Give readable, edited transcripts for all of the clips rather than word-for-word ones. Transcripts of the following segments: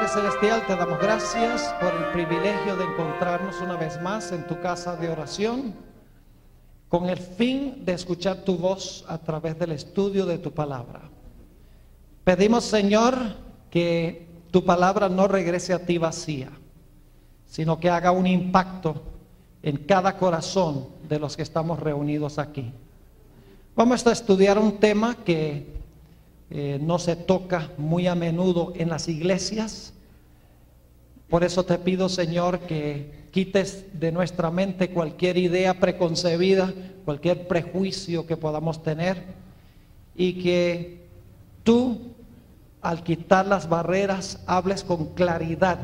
Padre Celestial, te damos gracias por el privilegio de encontrarnos una vez más en tu casa de oración, con el fin de escuchar tu voz a través del estudio de tu palabra. Pedimos, Señor, que tu palabra no regrese a ti vacía, sino que haga un impacto en cada corazón de los que estamos reunidos aquí. Vamos a estudiar un tema que no se toca muy a menudo en las iglesias. Por eso te pido, Señor, que quites de nuestra mente cualquier idea preconcebida, cualquier prejuicio que podamos tener, y que tú, al quitar las barreras, hables con claridad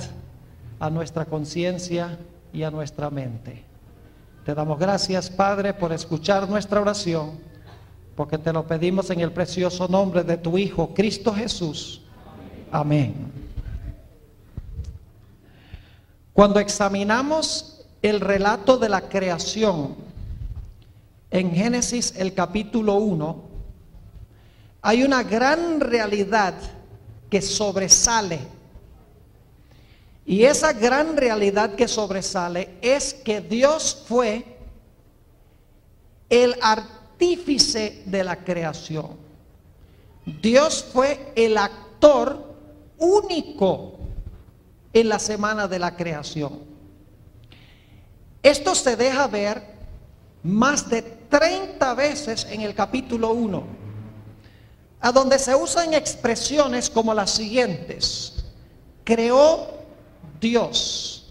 a nuestra conciencia y a nuestra mente. Te damos gracias, Padre, por escuchar nuestra oración, porque te lo pedimos en el precioso nombre de tu Hijo, Cristo Jesús. Amén. Cuando examinamos el relato de la creación en Génesis, el capítulo 1, hay una gran realidad que sobresale. Y esa gran realidad que sobresale es que Dios fue el artífice de la creación. Dios fue el actor único en la semana de la creación. Esto se deja ver más de 30 veces en el capítulo 1, a donde se usan expresiones como las siguientes: creó Dios,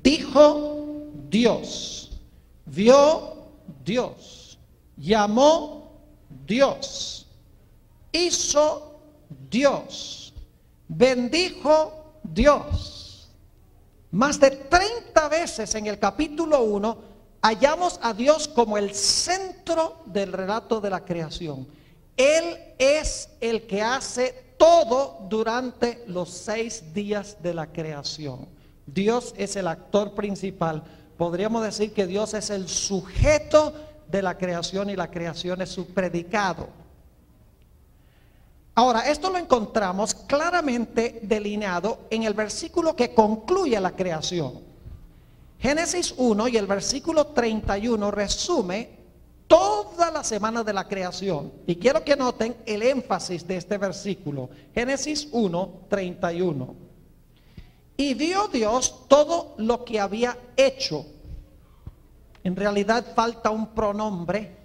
dijo Dios, vio Dios, llamó Dios, hizo Dios, bendijo Dios. Más de 30 veces en el capítulo 1 hallamos a Dios como el centro del relato de la creación. Él es el que hace todo durante los 6 días de la creación. Dios es el actor principal. Podríamos decir que Dios es el sujeto de la creación y la creación es su predicado. Ahora, esto lo encontramos claramente delineado en el versículo que concluye la creación. Génesis 1 y el versículo 31 resume toda la semana de la creación. Y quiero que noten el énfasis de este versículo. Génesis 1, 31. Y vio Dios todo lo que había hecho. En realidad falta un pronombre.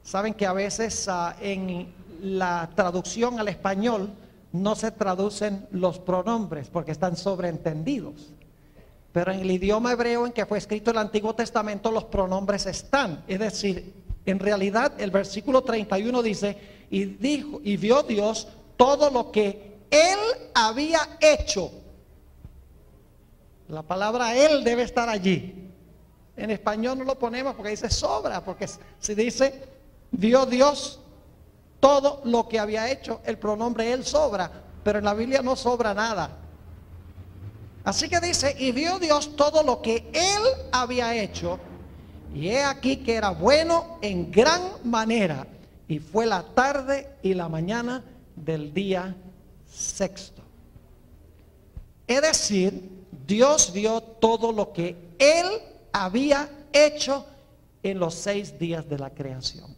Saben que a veces en la traducción al español no se traducen los pronombres porque están sobreentendidos. Pero en el idioma hebreo en que fue escrito el Antiguo Testamento, los pronombres están. Es decir, en realidad el versículo 31 dice: y dijo, y vio Dios todo lo que Él había hecho. La palabra Él debe estar allí. En español no lo ponemos porque dice sobra, porque si dice vio Dios todo lo que había hecho, el pronombre Él sobra, pero en la Biblia no sobra nada. Así que dice: y vio Dios todo lo que Él había hecho, y he aquí que era bueno en gran manera, y fue la tarde y la mañana del día sexto. Es decir, Dios vio todo lo que Él había hecho en los 6 días de la creación.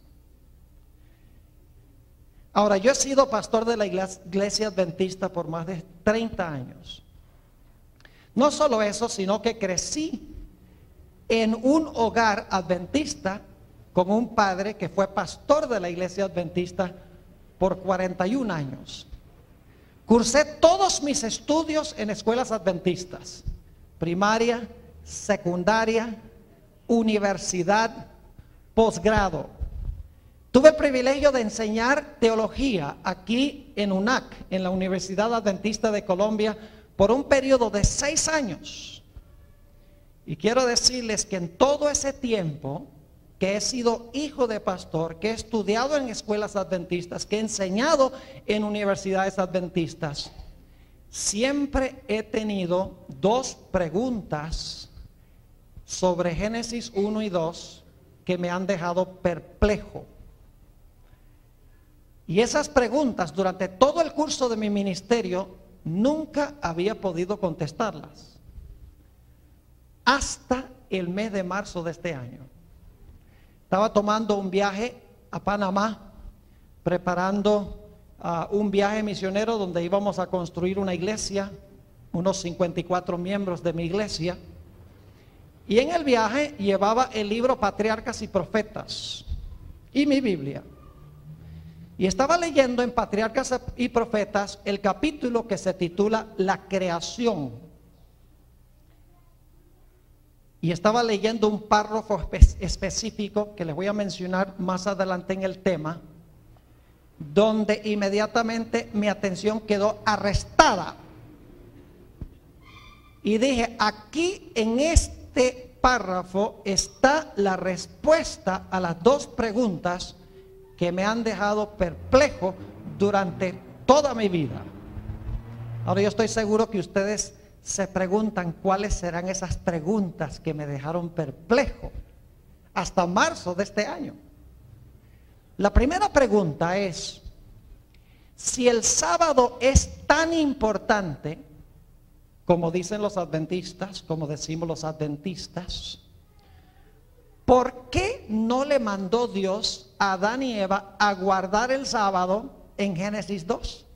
Ahora, yo he sido pastor de la iglesia adventista por más de 30 años. No solo eso, sino que crecí en un hogar adventista con un padre que fue pastor de la iglesia adventista por 41 años. Cursé todos mis estudios en escuelas adventistas: primaria, secundaria, universidad, posgrado. Tuve el privilegio de enseñar teología aquí en UNAC, en la Universidad Adventista de Colombia, por un periodo de 6 años. Y quiero decirles que en todo ese tiempo que he sido hijo de pastor, que he estudiado en escuelas adventistas, que he enseñado en universidades adventistas, siempre he tenido 2 preguntas sobre Génesis 1 y 2 que me han dejado perplejo. Y esas preguntas durante todo el curso de mi ministerio nunca había podido contestarlas hasta el mes de marzo de este año. Estaba tomando un viaje a Panamá, preparando un viaje misionero donde íbamos a construir una iglesia, unos 54 miembros de mi iglesia. Y en el viaje llevaba el libro Patriarcas y Profetas y mi Biblia. Y estaba leyendo en Patriarcas y Profetas el capítulo que se titula La creación. Y estaba leyendo un párrafo específico que les voy a mencionar más adelante en el tema, donde inmediatamente mi atención quedó arrestada. Y dije, aquí en este párrafo está la respuesta a las dos preguntas que me han dejado perplejo durante toda mi vida. Ahora yo estoy seguro que ustedes se preguntan cuáles serán esas preguntas que me dejaron perplejo hasta marzo de este año. La primera pregunta es, si el sábado es tan importante como dicen los adventistas, como decimos los adventistas, ¿por qué no le mandó Dios a Adán y Eva a guardar el sábado en Génesis 2?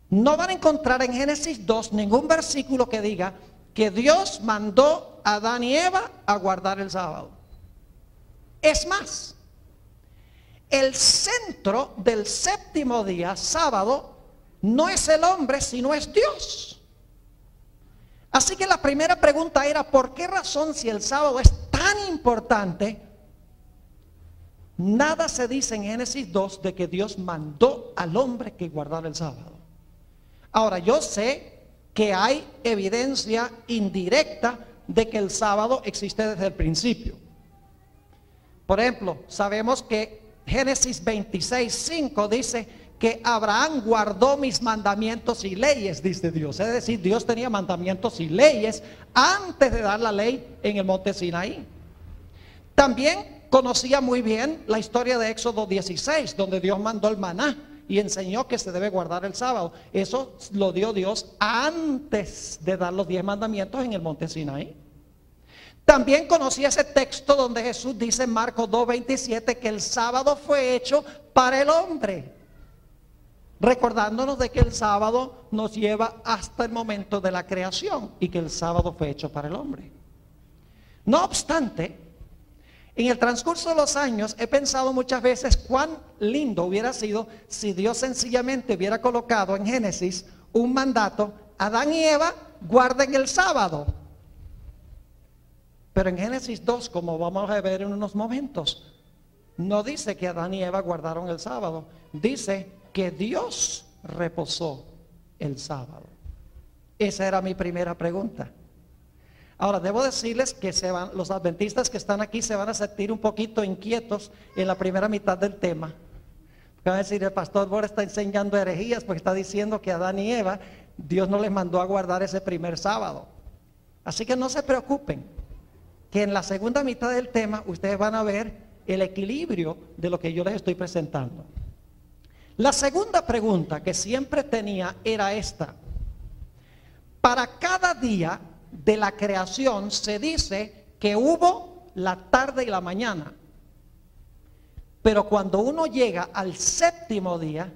No van a encontrar en Génesis 2 ningún versículo que diga que Dios mandó a Adán y Eva a guardar el sábado. Es más, el centro del séptimo día, sábado, no es el hombre, sino es Dios. Así que la primera pregunta era, ¿por qué razón, si el sábado es tan importante, nada se dice en Génesis 2 de que Dios mandó al hombre que guardara el sábado? Ahora, yo sé que hay evidencia indirecta de que el sábado existe desde el principio. Por ejemplo, sabemos que Génesis 26:5 dice que Abraham guardó mis mandamientos y leyes, dice Dios. Es decir, Dios tenía mandamientos y leyes antes de dar la ley en el monte Sinaí. También conocía muy bien la historia de Éxodo 16, donde Dios mandó el maná y enseñó que se debe guardar el sábado. Eso lo dio Dios antes de dar los 10 mandamientos en el monte Sinaí. También conocía ese texto donde Jesús dice en Marcos 2:27 que el sábado fue hecho para el hombre, recordándonos de que el sábado nos lleva hasta el momento de la creación y que el sábado fue hecho para el hombre. No obstante, en el transcurso de los años he pensado muchas veces cuán lindo hubiera sido si Dios sencillamente hubiera colocado en Génesis un mandato: Adán y Eva guarden el sábado. Pero en Génesis 2, como vamos a ver en unos momentos, no dice que Adán y Eva guardaron el sábado, dice que Dios reposó el sábado. Esa era mi primera pregunta. Ahora, debo decirles que los adventistas que están aquí se van a sentir un poquito inquietos en la primera mitad del tema. Van a decir, el pastor Bora está enseñando herejías porque está diciendo que Adán y Eva, Dios no les mandó a guardar ese primer sábado. Así que no se preocupen, que en la segunda mitad del tema ustedes van a ver el equilibrio de lo que yo les estoy presentando. La segunda pregunta que siempre tenía era esta: para cada día de la creación se dice que hubo la tarde y la mañana, pero cuando uno llega al séptimo día,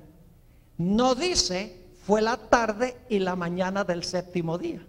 no dice fue la tarde y la mañana del séptimo día.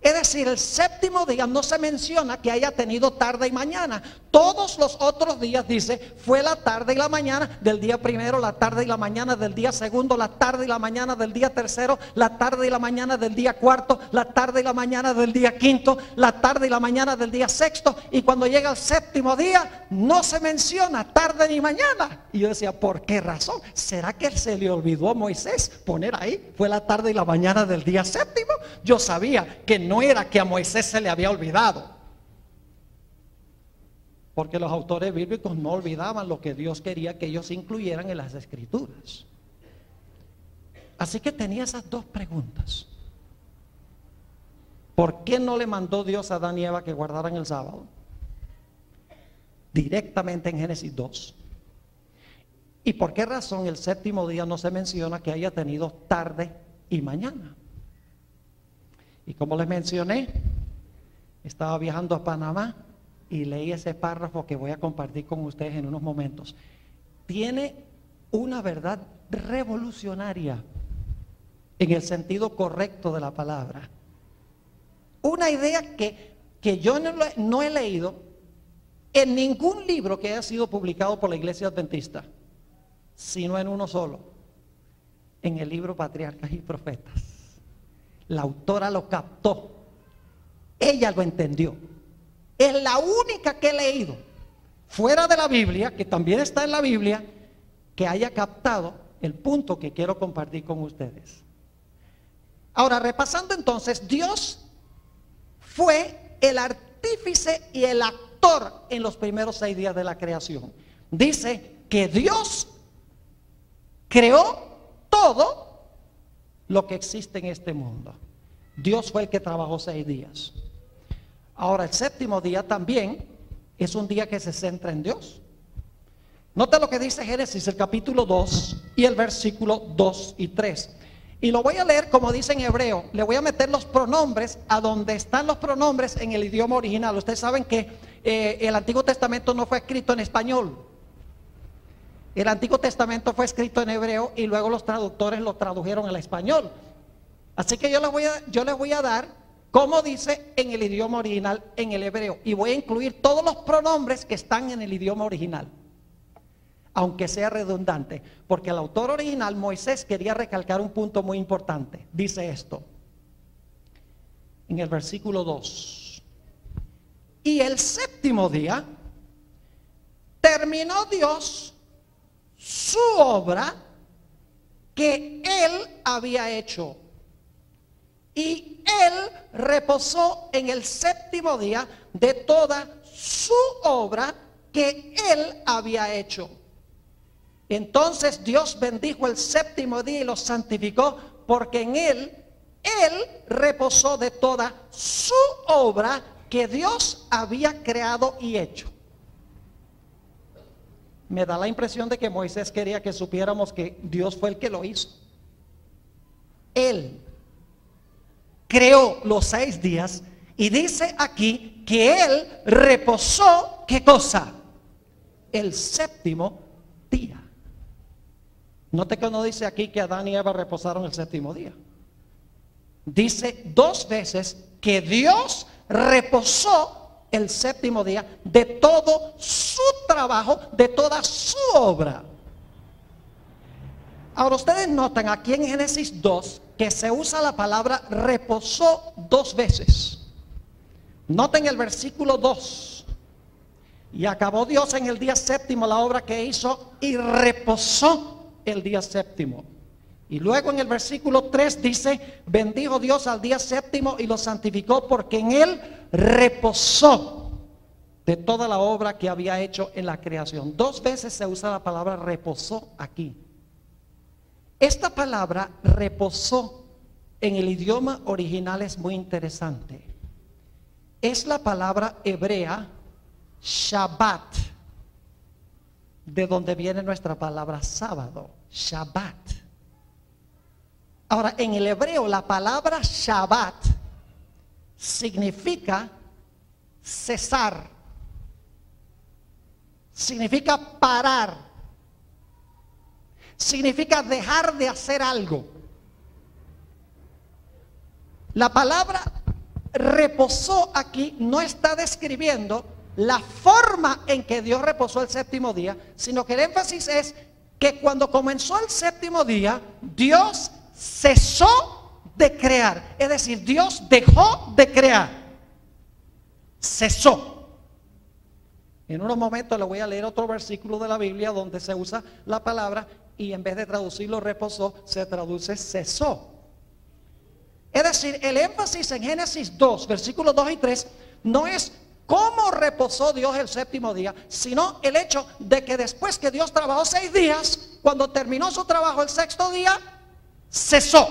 Es decir, el séptimo día no se menciona que haya tenido tarde y mañana. Todos los otros días dice fue la tarde y la mañana del día primero, la tarde y la mañana del día segundo, la tarde y la mañana del día tercero, la tarde y la mañana del día cuarto, la tarde y la mañana del día quinto, la tarde y la mañana del día sexto. Y cuando llega el séptimo día no se menciona tarde ni mañana. Y yo decía, ¿por qué razón? ¿Será que se le olvidó a Moisés poner ahí fue la tarde y la mañana del día séptimo? Yo sabía que no era que a Moisés se le había olvidado, porque los autores bíblicos no olvidaban lo que Dios quería que ellos incluyeran en las escrituras. Así que tenía esas dos preguntas. ¿Por qué no le mandó Dios a Adán y Eva que guardaran el sábado? Directamente en Génesis 2. ¿Y por qué razón el séptimo día no se menciona que haya tenido tarde y mañana? Y como les mencioné, estaba viajando a Panamá y leí ese párrafo que voy a compartir con ustedes en unos momentos. Tiene una verdad revolucionaria en el sentido correcto de la palabra. Una idea que yo no he leído en ningún libro que haya sido publicado por la Iglesia Adventista, sino en uno solo, en el libro Patriarcas y Profetas. La autora lo captó, ella lo entendió. Es la única que he leído fuera de la Biblia, que también está en la Biblia, que haya captado el punto que quiero compartir con ustedes. Ahora, repasando entonces, Dios fue el artífice y el actor en los primeros 6 días de la creación. Dice que Dios creó todo lo que existe en este mundo. Dios fue el que trabajó 6 días. Ahora, el séptimo día también es un día que se centra en Dios. Nota lo que dice Génesis, el capítulo 2 y el versículo 2 y 3. Y lo voy a leer como dice en hebreo. Le voy a meter los pronombres a donde están los pronombres en el idioma original. Ustedes saben que el Antiguo Testamento no fue escrito en español. El Antiguo Testamento fue escrito en hebreo y luego los traductores lo tradujeron al español. Así que yo les voy a dar como dice en el idioma original, en el hebreo. Y voy a incluir todos los pronombres que están en el idioma original, aunque sea redundante, porque el autor original, Moisés, quería recalcar un punto muy importante. Dice esto en el versículo 2: y el séptimo día terminó Dios su obra que él había hecho, y él reposó en el séptimo día de toda su obra que él había hecho. Entonces Dios bendijo el séptimo día y lo santificó, porque en él reposó de toda su obra que Dios había creado y hecho. Me da la impresión de que Moisés quería que supiéramos que Dios fue el que lo hizo. Él creó los 6 días y dice aquí que él reposó, ¿qué cosa? El séptimo día. Note que no dice aquí que Adán y Eva reposaron el séptimo día. Dice 2 veces que Dios reposó el séptimo día de todo su trabajo, de toda su obra. Ahora ustedes notan aquí en Génesis 2 que se usa la palabra reposó 2 veces. Noten el versículo 2: y acabó Dios en el día séptimo la obra que hizo y reposó el día séptimo. Y luego en el versículo 3 dice: bendijo Dios al día séptimo y lo santificó, porque en él reposó de toda la obra que había hecho en la creación. 2 veces se usa la palabra reposó aquí. Esta palabra reposó en el idioma original es muy interesante. Es la palabra hebrea Shabbat, de donde viene nuestra palabra sábado, Shabbat. Ahora, en el hebreo la palabra Shabbat significa cesar, significa parar, significa dejar de hacer algo. La palabra reposó aquí no está describiendo la forma en que Dios reposó el séptimo día, sino que el énfasis es que cuando comenzó el séptimo día, Dios cesó de crear. Es decir, Dios dejó de crear, cesó. En unos momentos le voy a leer otro versículo de la Biblia donde se usa la palabra y en vez de traducirlo reposó, se traduce cesó. Es decir, el énfasis en Génesis 2, versículos 2 y 3, no es cómo reposó Dios el séptimo día, sino el hecho de que después que Dios trabajó 6 días, cuando terminó su trabajo el sexto día, cesó.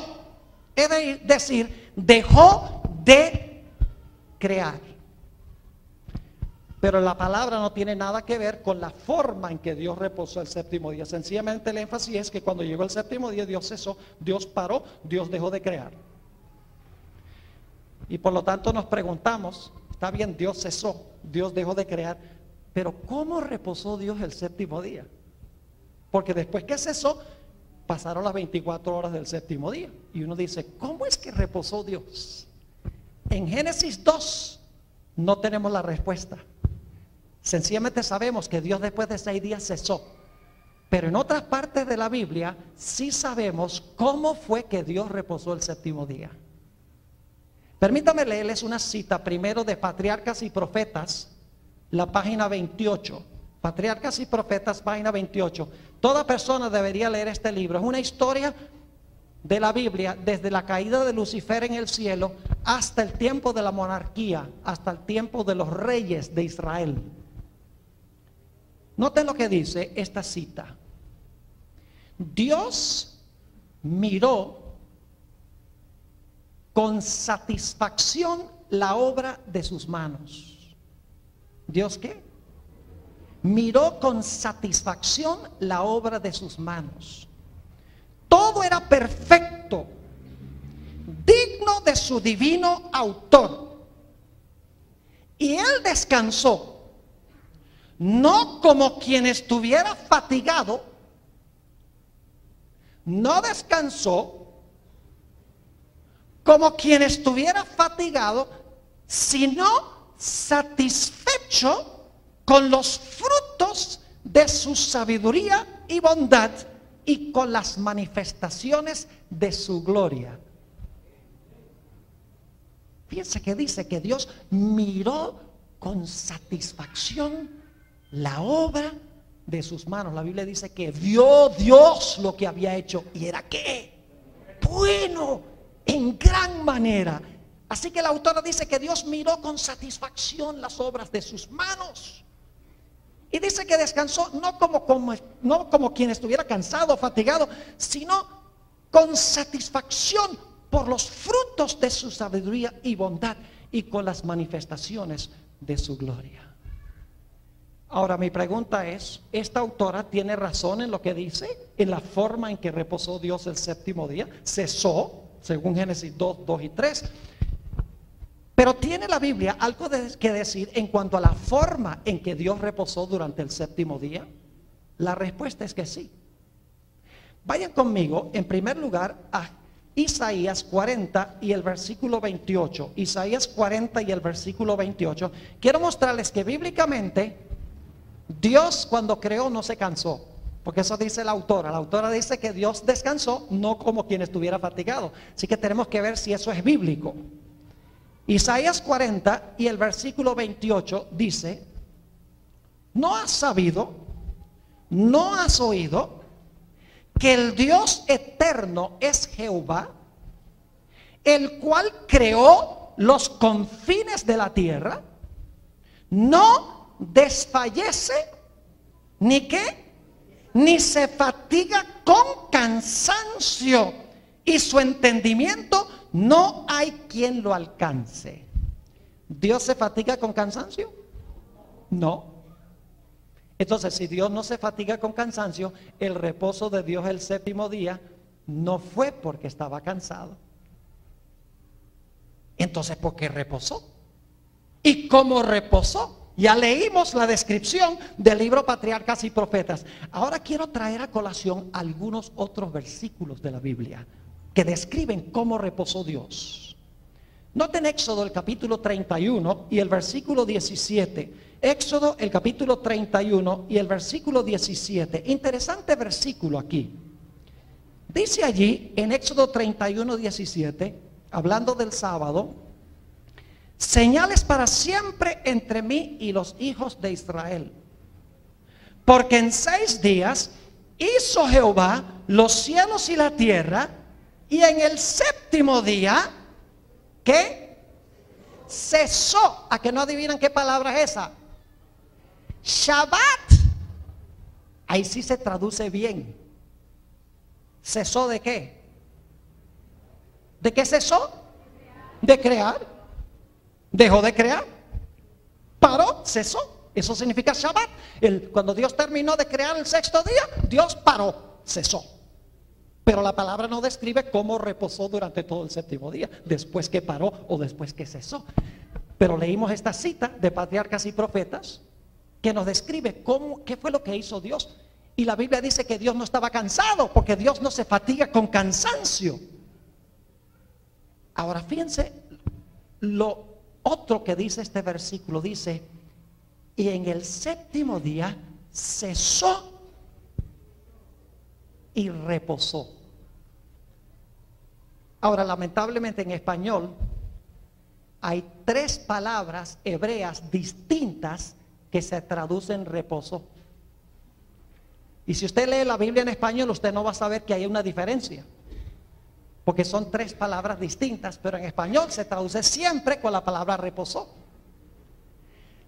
Es decir, dejó de crear. Pero la palabra no tiene nada que ver con la forma en que Dios reposó el séptimo día. Sencillamente el énfasis es que cuando llegó el séptimo día, Dios cesó, Dios paró, Dios dejó de crear. Y por lo tanto nos preguntamos, está bien, Dios cesó, Dios dejó de crear, pero ¿cómo reposó Dios el séptimo día? Porque después que cesó, pasaron las 24 horas del séptimo día. Y uno dice, ¿cómo es que reposó Dios? En Génesis 2 no tenemos la respuesta. Sencillamente sabemos que Dios después de 6 días cesó. Pero en otras partes de la Biblia sí sabemos cómo fue que Dios reposó el séptimo día. Permítame leerles una cita primero de Patriarcas y Profetas, la página 28. Patriarcas y Profetas, página 28. Toda persona debería leer este libro. Es una historia de la Biblia desde la caída de Lucifer en el cielo hasta el tiempo de la monarquía, hasta el tiempo de los reyes de Israel. Noten lo que dice esta cita. Dios miró con satisfacción la obra de sus manos. ¿Dios qué? Miró con satisfacción la obra de sus manos. Todo era perfecto, digno de su divino autor. Y él descansó, no como quien estuviera fatigado, no descansó como quien estuviera fatigado, sino satisfecho con los frutos de su sabiduría y bondad y con las manifestaciones de su gloria. Fíjense que dice que Dios miró con satisfacción la obra de sus manos. La Biblia dice que vio Dios lo que había hecho y era ¿qué? Bueno, en gran manera. Así que la autora dice que Dios miró con satisfacción las obras de sus manos. Y dice que descansó no como quien estuviera cansado o fatigado, sino con satisfacción por los frutos de su sabiduría y bondad y con las manifestaciones de su gloria. Ahora mi pregunta es, ¿esta autora tiene razón en lo que dice? En la forma en que reposó Dios el séptimo día. Cesó, según Génesis 2, 2 y 3. Pero ¿tiene la Biblia algo que decir en cuanto a la forma en que Dios reposó durante el séptimo día? La respuesta es que sí. Vayan conmigo en primer lugar a Isaías 40 y el versículo 28. Isaías 40 y el versículo 28. Quiero mostrarles que bíblicamente Dios cuando creó no se cansó. Porque eso dice la autora. La autora dice que Dios descansó no como quien estuviera fatigado. Así que tenemos que ver si eso es bíblico. Isaías 40 y el versículo 28 dice: ¿no has sabido, no has oído que el Dios eterno es Jehová, el cual creó los confines de la tierra? No desfallece ni qué, ni se fatiga con cansancio, y su entendimiento no hay quien lo alcance. ¿Dios se fatiga con cansancio? No. Entonces, si Dios no se fatiga con cansancio, el reposo de Dios el séptimo día no fue porque estaba cansado. Entonces, ¿por qué reposó? ¿Y cómo reposó? Ya leímos la descripción del libro Patriarcas y Profetas. Ahora quiero traer a colación algunos otros versículos de la Biblia que describen cómo reposó Dios. Noten Éxodo el capítulo 31 y el versículo 17. Éxodo el capítulo 31 y el versículo 17. Interesante versículo aquí. Dice allí en Éxodo 31, 17, hablando del sábado: señales para siempre entre mí y los hijos de Israel, porque en 6 días hizo Jehová los cielos y la tierra, y en el séptimo día, ¿qué? Cesó. ¿A que no adivinan qué palabra es esa? Shabbat. Ahí sí se traduce bien. ¿Cesó de qué? ¿De qué cesó? De crear. Dejó de crear. Paró, cesó. Eso significa Shabbat. Cuando Dios terminó de crear el sexto día, Dios paró, cesó. Pero la palabra no describe cómo reposó durante todo el séptimo día, después que paró o después que cesó. Pero leímos esta cita de Patriarcas y Profetas que nos describe qué fue lo que hizo Dios. Y la Biblia dice que Dios no estaba cansado, porque Dios no se fatiga con cansancio. Ahora fíjense lo otro que dice este versículo. Dice: y en el séptimo día cesó y reposó. Ahora, lamentablemente en español hay 3 palabras hebreas distintas que se traducen reposo. Y si usted lee la Biblia en español, usted no va a saber que hay una diferencia, porque son 3 palabras distintas, pero en español se traduce siempre con la palabra reposó.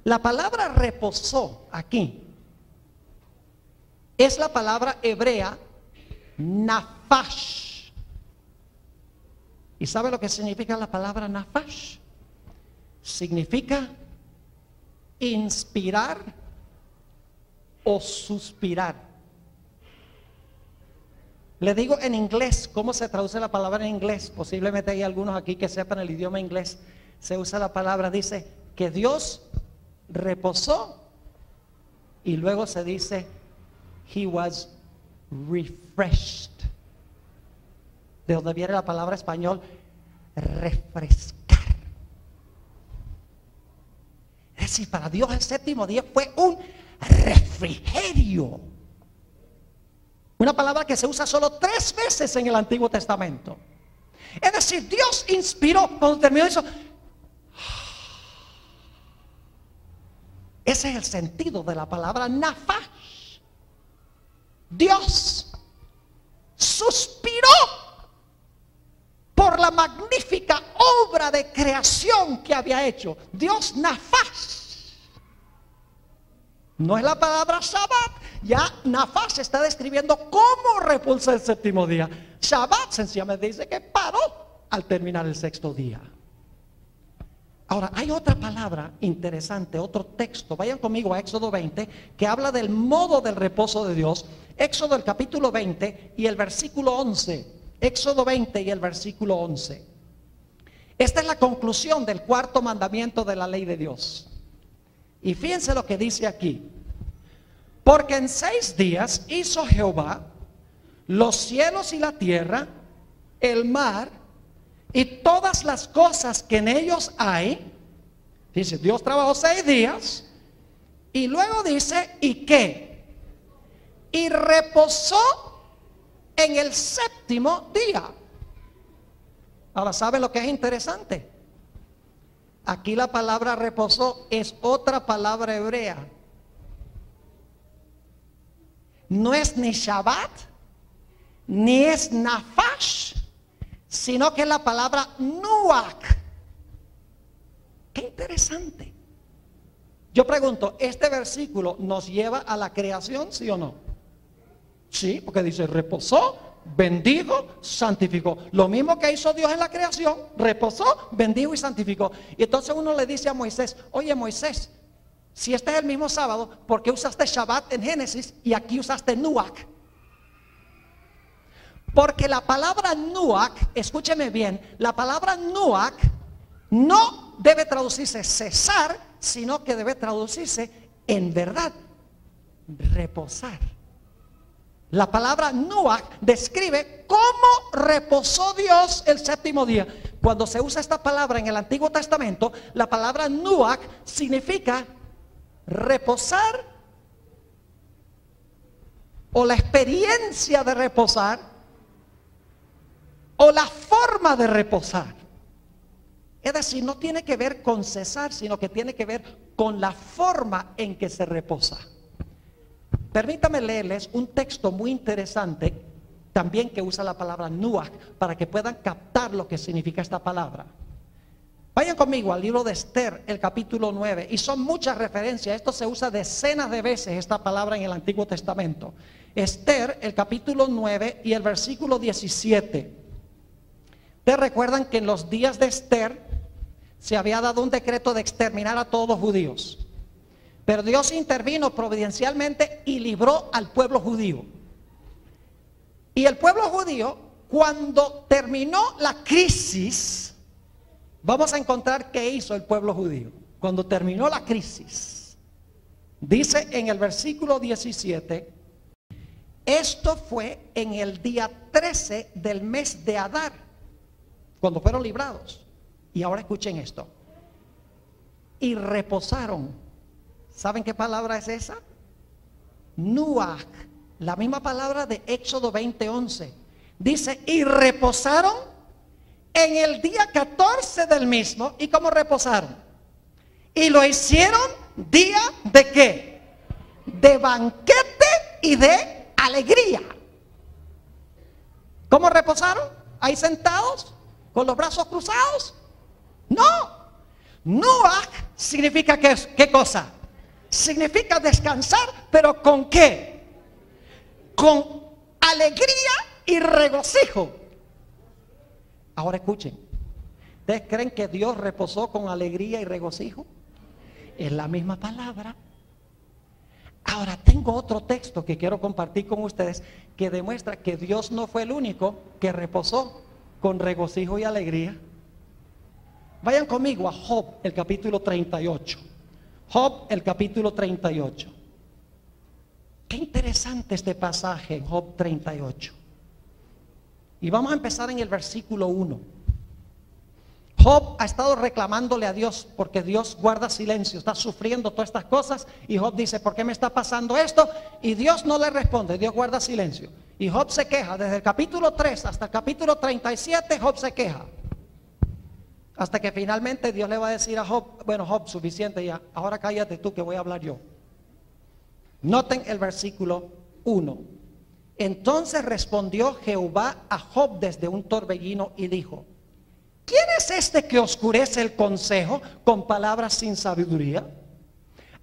La palabra reposó aquí es la palabra hebrea nafash. ¿Y sabe lo que significa la palabra nafash? Significa inspirar o suspirar. Le digo en inglés, ¿cómo se traduce la palabra en inglés? Posiblemente hay algunos aquí que sepan el idioma inglés. Se usa la palabra, dice que Dios reposó, y luego se dice he was refreshed, de donde viene la palabra español refrescar. Es decir, para Dios el séptimo día fue un refrigerio. Una palabra que se usa solo 3 veces en el Antiguo Testamento. Es decir, Dios inspiró, cuando terminó eso. Ese es el sentido de la palabra nafash. Dios suspiró por la magnífica obra de creación que había hecho. Dios nafash. No es la palabra Shabbat. Ya nafash está describiendo cómo reposa el séptimo día. Shabbat sencillamente dice que paró al terminar el sexto día. Ahora, hay otra palabra interesante, otro texto. Vayan conmigo a Éxodo 20, que habla del modo del reposo de Dios. Éxodo el capítulo 20 y el versículo 11. Éxodo 20 y el versículo 11. Esta es la conclusión del 4º mandamiento de la ley de Dios. Y fíjense lo que dice aquí: porque en 6 días hizo Jehová los cielos y la tierra, el mar y todas las cosas que en ellos hay. Dice, Dios trabajó 6 días. Y luego dice, ¿y qué? Y reposó en el séptimo día. Ahora, ¿sabe lo que es interesante? Aquí la palabra reposó es otra palabra hebrea. No es ni Shabbat, ni es nafash, sino que es la palabra nuach. Qué interesante. Yo pregunto, ¿este versículo nos lleva a la creación, sí o no? Sí, porque dice reposó, bendijo, santificó. Lo mismo que hizo Dios en la creación, reposó, bendijo y santificó. Y entonces uno le dice a Moisés, oye Moisés, si este es el mismo sábado, ¿por qué usaste Shabbat en Génesis y aquí usaste nuach? Porque la palabra nuach, escúcheme bien, la palabra nuach no debe traducirse cesar, sino que debe traducirse en verdad, reposar. La palabra nuach describe cómo reposó Dios el séptimo día. Cuando se usa esta palabra en el Antiguo Testamento, la palabra nuach significa reposar, o la experiencia de reposar, o la forma de reposar. Es decir, no tiene que ver con cesar, sino que tiene que ver con la forma en que se reposa. Permítame leerles un texto muy interesante, también que usa la palabra nuach, para que puedan captar lo que significa esta palabra. Vayan conmigo al libro de Esther, el capítulo 9, y son muchas referencias. Esto se usa decenas de veces, esta palabra, en el Antiguo Testamento. Esther, el capítulo 9 y el versículo 17. Ustedes recuerdan que en los días de Esther se había dado un decreto de exterminar a todos los judíos. Pero Dios intervino providencialmente y libró al pueblo judío. Y el pueblo judío, cuando terminó la crisis, vamos a encontrar qué hizo el pueblo judío. Cuando terminó la crisis, dice en el versículo 17, esto fue en el día 13 del mes de Adar, cuando fueron librados. Y ahora escuchen esto. Y reposaron. ¿Saben qué palabra es esa? Nuach, la misma palabra de Éxodo 20:11. Dice, y reposaron en el día 14 del mismo. ¿Y cómo reposaron? Y lo hicieron día de ¿qué? De banquete y de alegría. ¿Cómo reposaron? ¿Ahí sentados? ¿Con los brazos cruzados? No. Nuach significa ¿qué cosa? Significa descansar, pero ¿con qué? Con alegría y regocijo. Ahora escuchen. ¿Ustedes creen que Dios reposó con alegría y regocijo? Es la misma palabra. Ahora tengo otro texto que quiero compartir con ustedes que demuestra que Dios no fue el único que reposó con regocijo y alegría. Vayan conmigo a Job, el capítulo 38. Job, el capítulo 38. Qué interesante este pasaje en Job 38. Y vamos a empezar en el versículo 1. Job ha estado reclamándole a Dios porque Dios guarda silencio, está sufriendo todas estas cosas. Y Job dice, ¿por qué me está pasando esto? Y Dios no le responde, Dios guarda silencio. Y Job se queja, desde el capítulo 3 hasta el capítulo 37, Job se queja. Hasta que finalmente Dios le va a decir a Job, bueno Job, suficiente ya, ahora cállate tú que voy a hablar yo. Noten el versículo 1. Entonces respondió Jehová a Job desde un torbellino y dijo, ¿quién es este que oscurece el consejo con palabras sin sabiduría?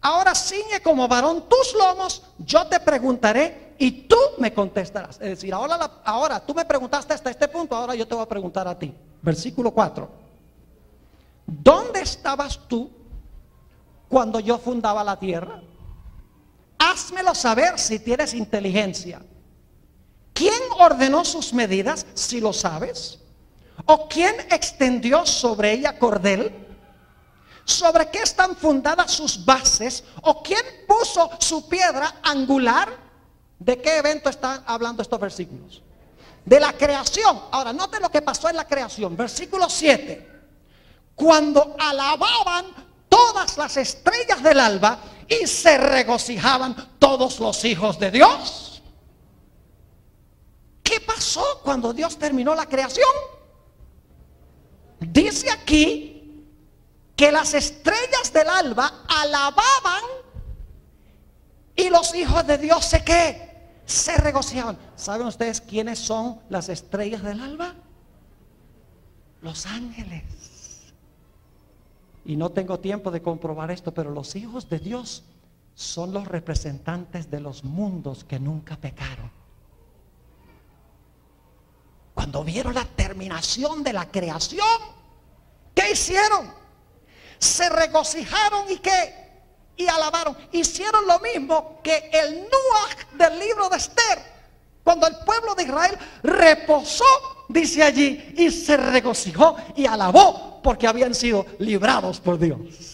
Ahora ciñe como varón tus lomos, yo te preguntaré y tú me contestarás. Es decir, ahora tú me preguntaste hasta este punto, ahora yo te voy a preguntar a ti. Versículo 4. ¿Dónde estabas tú cuando yo fundaba la tierra? Házmelo saber si tienes inteligencia. ¿Quién ordenó sus medidas, si lo sabes? ¿O quién extendió sobre ella cordel? ¿Sobre qué están fundadas sus bases? ¿O quién puso su piedra angular? ¿De qué evento están hablando estos versículos? De la creación. Ahora, noten lo que pasó en la creación. Versículo 7. Cuando alababan todas las estrellas del alba y se regocijaban todos los hijos de Dios. ¿Qué pasó cuando Dios terminó la creación? Dice aquí que las estrellas del alba alababan y los hijos de Dios se regocijaban. ¿Saben ustedes quiénes son las estrellas del alba? Los ángeles. Y no tengo tiempo de comprobar esto, pero los hijos de Dios son los representantes de los mundos que nunca pecaron. Cuando vieron la terminación de la creación, ¿qué hicieron? Se regocijaron y ¿qué? Y alabaron. Hicieron lo mismo que el Nuach del libro de Esther. Cuando el pueblo de Israel reposó, dice allí, y se regocijó y alabó porque habían sido librados por Dios.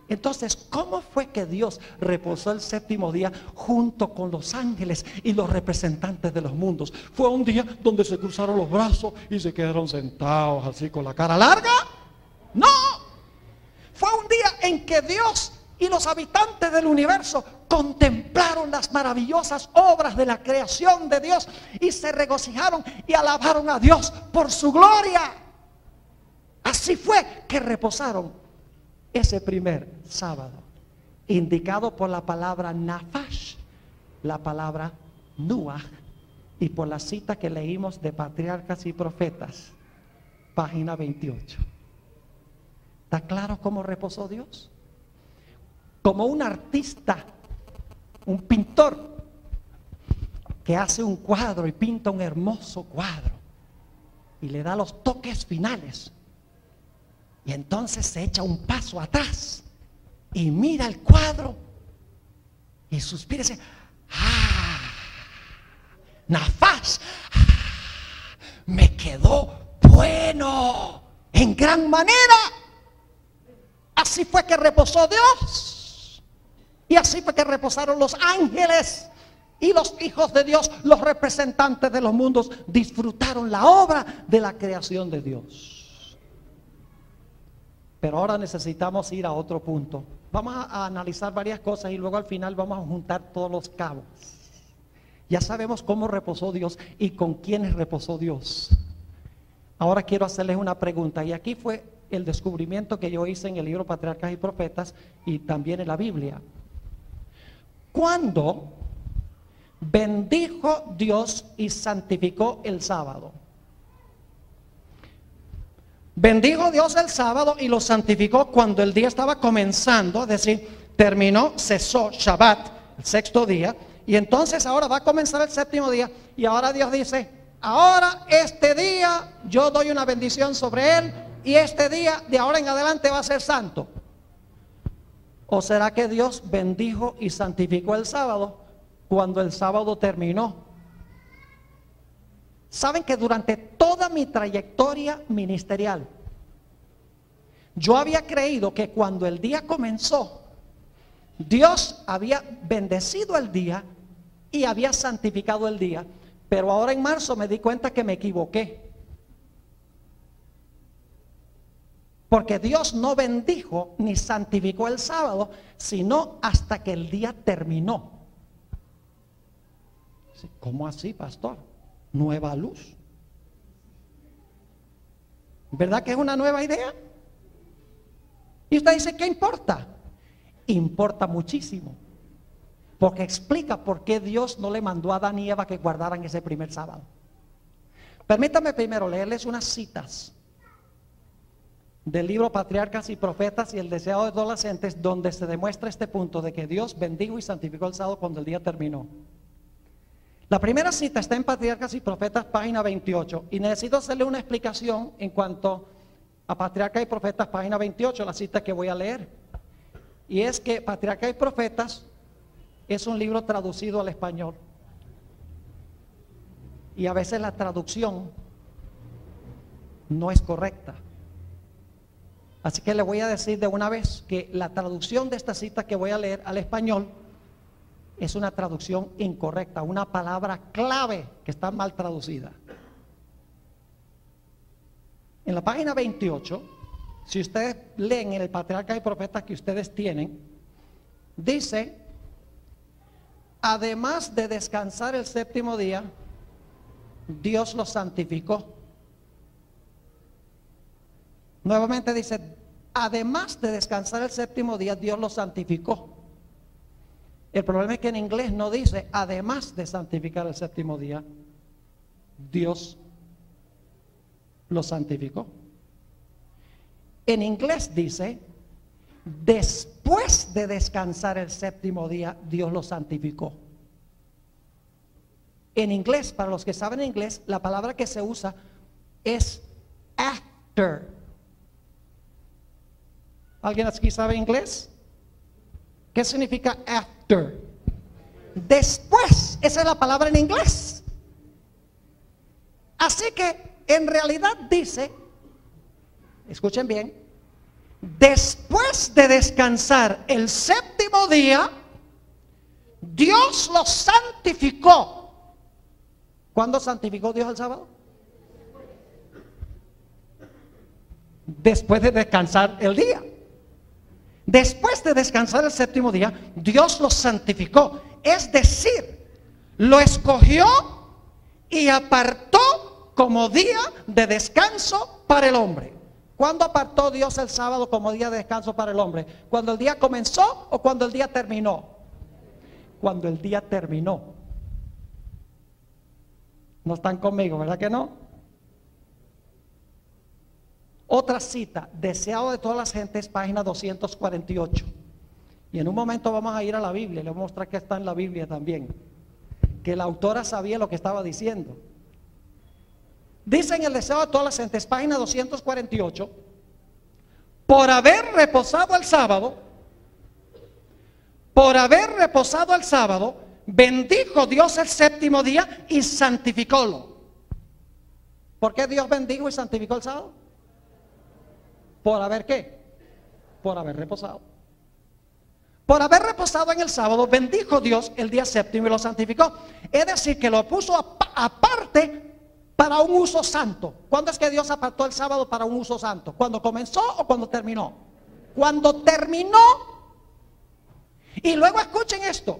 Entonces, ¿cómo fue que Dios reposó el séptimo día junto con los ángeles y los representantes de los mundos? ¿Fue un día donde se cruzaron los brazos y se quedaron sentados así con la cara larga? No. Fue un día en que Dios y los habitantes del universo contemplaron las maravillosas obras de la creación de Dios y se regocijaron y alabaron a Dios por su gloria. Así fue que reposaron ese primer sábado, indicado por la palabra nafash, la palabra Nuach, y por la cita que leímos de Patriarcas y Profetas, página 28. ¿Está claro cómo reposó Dios? Como un artista, un pintor que hace un cuadro y pinta un hermoso cuadro y le da los toques finales. Y entonces se echa un paso atrás y mira el cuadro y suspira y dice: Nafás, me quedó bueno en gran manera. Así fue que reposó Dios, y así fue que reposaron los ángeles, y los hijos de Dios, los representantes de los mundos, disfrutaron la obra de la creación de Dios. Pero ahora necesitamos ir a otro punto. Vamos a analizar varias cosas y luego al final vamos a juntar todos los cabos. Ya sabemos cómo reposó Dios y con quiénes reposó Dios. Ahora quiero hacerles una pregunta, y aquí fue el descubrimiento que yo hice en el libro Patriarcas y Profetas y también en la Biblia. ¿Cuándo bendijo Dios y santificó el sábado? Bendijo Dios el sábado y lo santificó cuando el día estaba comenzando, es decir, terminó, cesó Shabbat, el sexto día, y entonces ahora va a comenzar el séptimo día, y ahora Dios dice: ahora este día yo doy una bendición sobre él, y este día de ahora en adelante va a ser santo. ¿O será que Dios bendijo y santificó el sábado cuando el sábado terminó? Saben que durante toda mi trayectoria ministerial, yo había creído que cuando el día comenzó, Dios había bendecido el día y había santificado el día. Pero ahora en marzo me di cuenta que me equivoqué. Porque Dios no bendijo ni santificó el sábado, sino hasta que el día terminó. ¿Cómo así, pastor? Nueva luz. ¿Verdad que es una nueva idea? Y usted dice: ¿qué importa? Importa muchísimo. Porque explica por qué Dios no le mandó a Adán y Eva que guardaran ese primer sábado. Permítame primero leerles unas citas del libro Patriarcas y Profetas y el Deseado de todas las gentes, donde se demuestra este punto de que Dios bendijo y santificó el sábado cuando el día terminó. La primera cita está en Patriarcas y Profetas, página 28, y necesito hacerle una explicación en cuanto a Patriarcas y Profetas, página 28, la cita que voy a leer. Y es que Patriarcas y Profetas es un libro traducido al español, y a veces la traducción no es correcta. Así que le voy a decir de una vez que la traducción de esta cita que voy a leer al español es una traducción incorrecta, una palabra clave que está mal traducida. En la página 28, si ustedes leen en el Patriarcas y Profetas que ustedes tienen, dice: además de descansar el séptimo día, Dios lo santificó. Nuevamente dice: además de descansar el séptimo día, Dios lo santificó. El problema es que en inglés no dice: además de santificar el séptimo día, Dios lo santificó. En inglés dice: después de descansar el séptimo día, Dios lo santificó. En inglés, para los que saben inglés, la palabra que se usa es after. ¿Alguien aquí sabe inglés? ¿Qué significa after? Después, esa es la palabra en inglés. Así que en realidad dice, escuchen bien, después de descansar el séptimo día, Dios lo santificó. ¿Cuándo santificó Dios el sábado? Después de descansar el día. Después de descansar el séptimo día, Dios lo santificó. Es decir, lo escogió y apartó como día de descanso para el hombre. ¿Cuándo apartó Dios el sábado como día de descanso para el hombre? ¿Cuando el día comenzó o cuando el día terminó? Cuando el día terminó. No están conmigo, ¿verdad que no? Otra cita, Deseado de todas las gentes, página 248. Y en un momento vamos a ir a la Biblia, le voy a mostrar que está en la Biblia también, que la autora sabía lo que estaba diciendo. Dice en el Deseado de todas las gentes, página 248, por haber reposado el sábado, Por haber reposado el sábado, bendijo Dios el séptimo día y santificólo. ¿Por qué Dios bendijo y santificó el sábado? ¿Por haber qué? Por haber reposado. Por haber reposado en el sábado, bendijo Dios el día séptimo y lo santificó. Es decir, que lo puso aparte para un uso santo. ¿Cuándo es que Dios apartó el sábado para un uso santo? ¿Cuándo comenzó o cuando terminó? Cuando terminó. Y luego escuchen esto.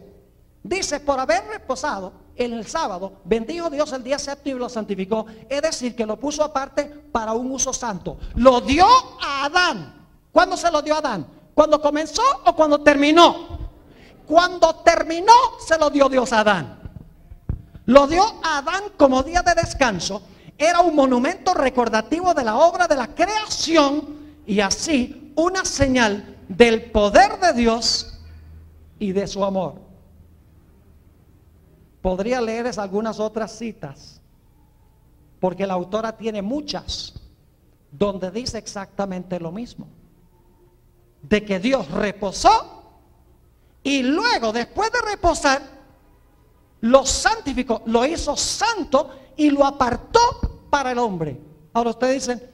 Dice, por haber reposado en el sábado, bendijo Dios el día séptimo y lo santificó. Es decir, que lo puso aparte para un uso santo. Lo dio a Adán. ¿Cuándo se lo dio a Adán? ¿Cuando comenzó o cuando terminó? Cuando terminó se lo dio Dios a Adán. Lo dio a Adán como día de descanso. Era un monumento recordativo de la obra de la creación y así una señal del poder de Dios y de su amor. Podría leerles algunas otras citas, porque la autora tiene muchas, donde dice exactamente lo mismo. De que Dios reposó y luego, después de reposar, lo santificó, lo hizo santo y lo apartó para el hombre. Ahora ustedes dicen,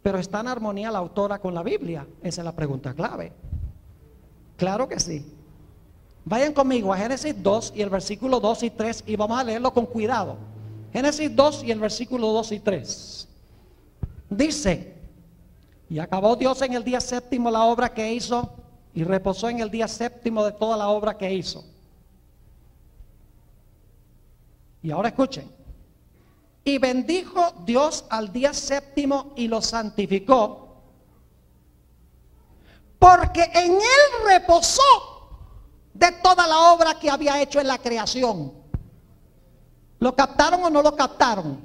pero ¿está en armonía la autora con la Biblia? Esa es la pregunta clave. Claro que sí. Vayan conmigo a Génesis 2 y el versículo 2 y 3 y vamos a leerlo con cuidado. Génesis 2 y el versículo 2 y 3. Dice, y acabó Dios en el día séptimo la obra que hizo y reposó en el día séptimo de toda la obra que hizo. Y ahora escuchen. Y bendijo Dios al día séptimo y lo santificó, porque en él reposó de toda la obra que había hecho en la creación. ¿Lo captaron o no lo captaron?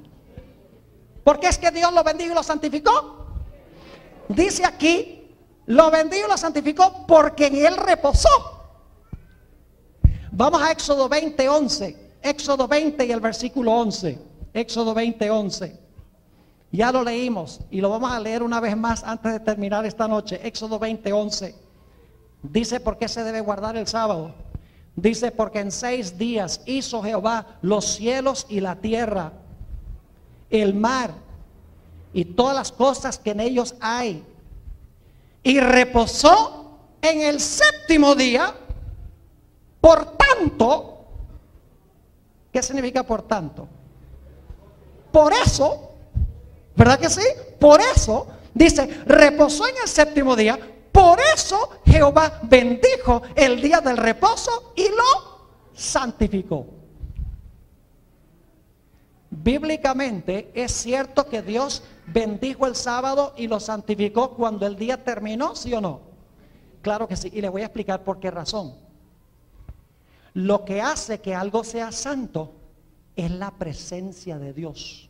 ¿Por qué es que Dios lo bendijo y lo santificó? Dice aquí, lo bendijo y lo santificó porque en él reposó. Vamos a Éxodo 20, 11. Éxodo 20 y el versículo 11. Éxodo 20, 11. Ya lo leímos y lo vamos a leer una vez más antes de terminar esta noche. Éxodo 20, 11. Dice, ¿por qué se debe guardar el sábado? Dice, porque en 6 días hizo Jehová los cielos y la tierra, el mar y todas las cosas que en ellos hay. Y reposó en el séptimo día. Por tanto, ¿qué significa por tanto? Por eso, ¿verdad que sí? Por eso, dice, reposó en el séptimo día. Por eso Jehová bendijo el día del reposo y lo santificó. Bíblicamente es cierto que Dios bendijo el sábado y lo santificó cuando el día terminó, ¿sí o no? Claro que sí, y le voy a explicar por qué razón. Lo que hace que algo sea santo es la presencia de Dios.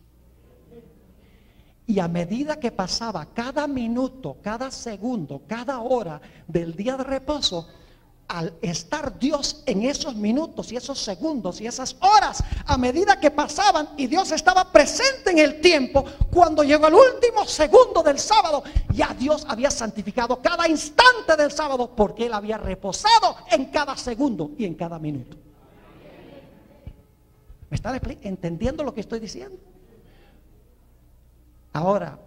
Y a medida que pasaba cada minuto, cada segundo, cada hora del día de reposo, al estar Dios en esos minutos y esos segundos y esas horas, a medida que pasaban y Dios estaba presente en el tiempo, cuando llegó el último segundo del sábado, ya Dios había santificado cada instante del sábado porque Él había reposado en cada segundo y en cada minuto. ¿Me están entendiendo lo que estoy diciendo? Ahora,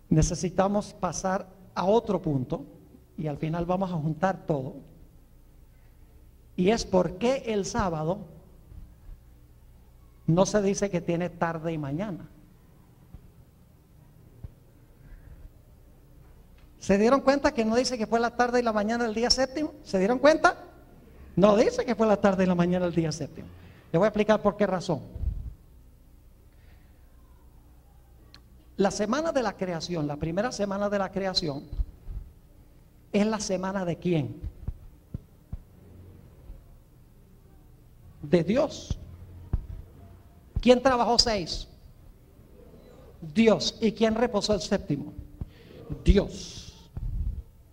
necesitamos pasar a otro punto y al final vamos a juntar todo. Y es por qué el sábado no se dice que tiene tarde y mañana. ¿Se dieron cuenta que no dice que fue la tarde y la mañana del día séptimo? ¿Se dieron cuenta? No dice que fue la tarde y la mañana del día séptimo. Le voy a explicar por qué razón. La semana de la creación, la primera semana de la creación, es la semana de ¿quién? De Dios. ¿Quién trabajó 6? Dios. ¿Y quién reposó el séptimo? Dios.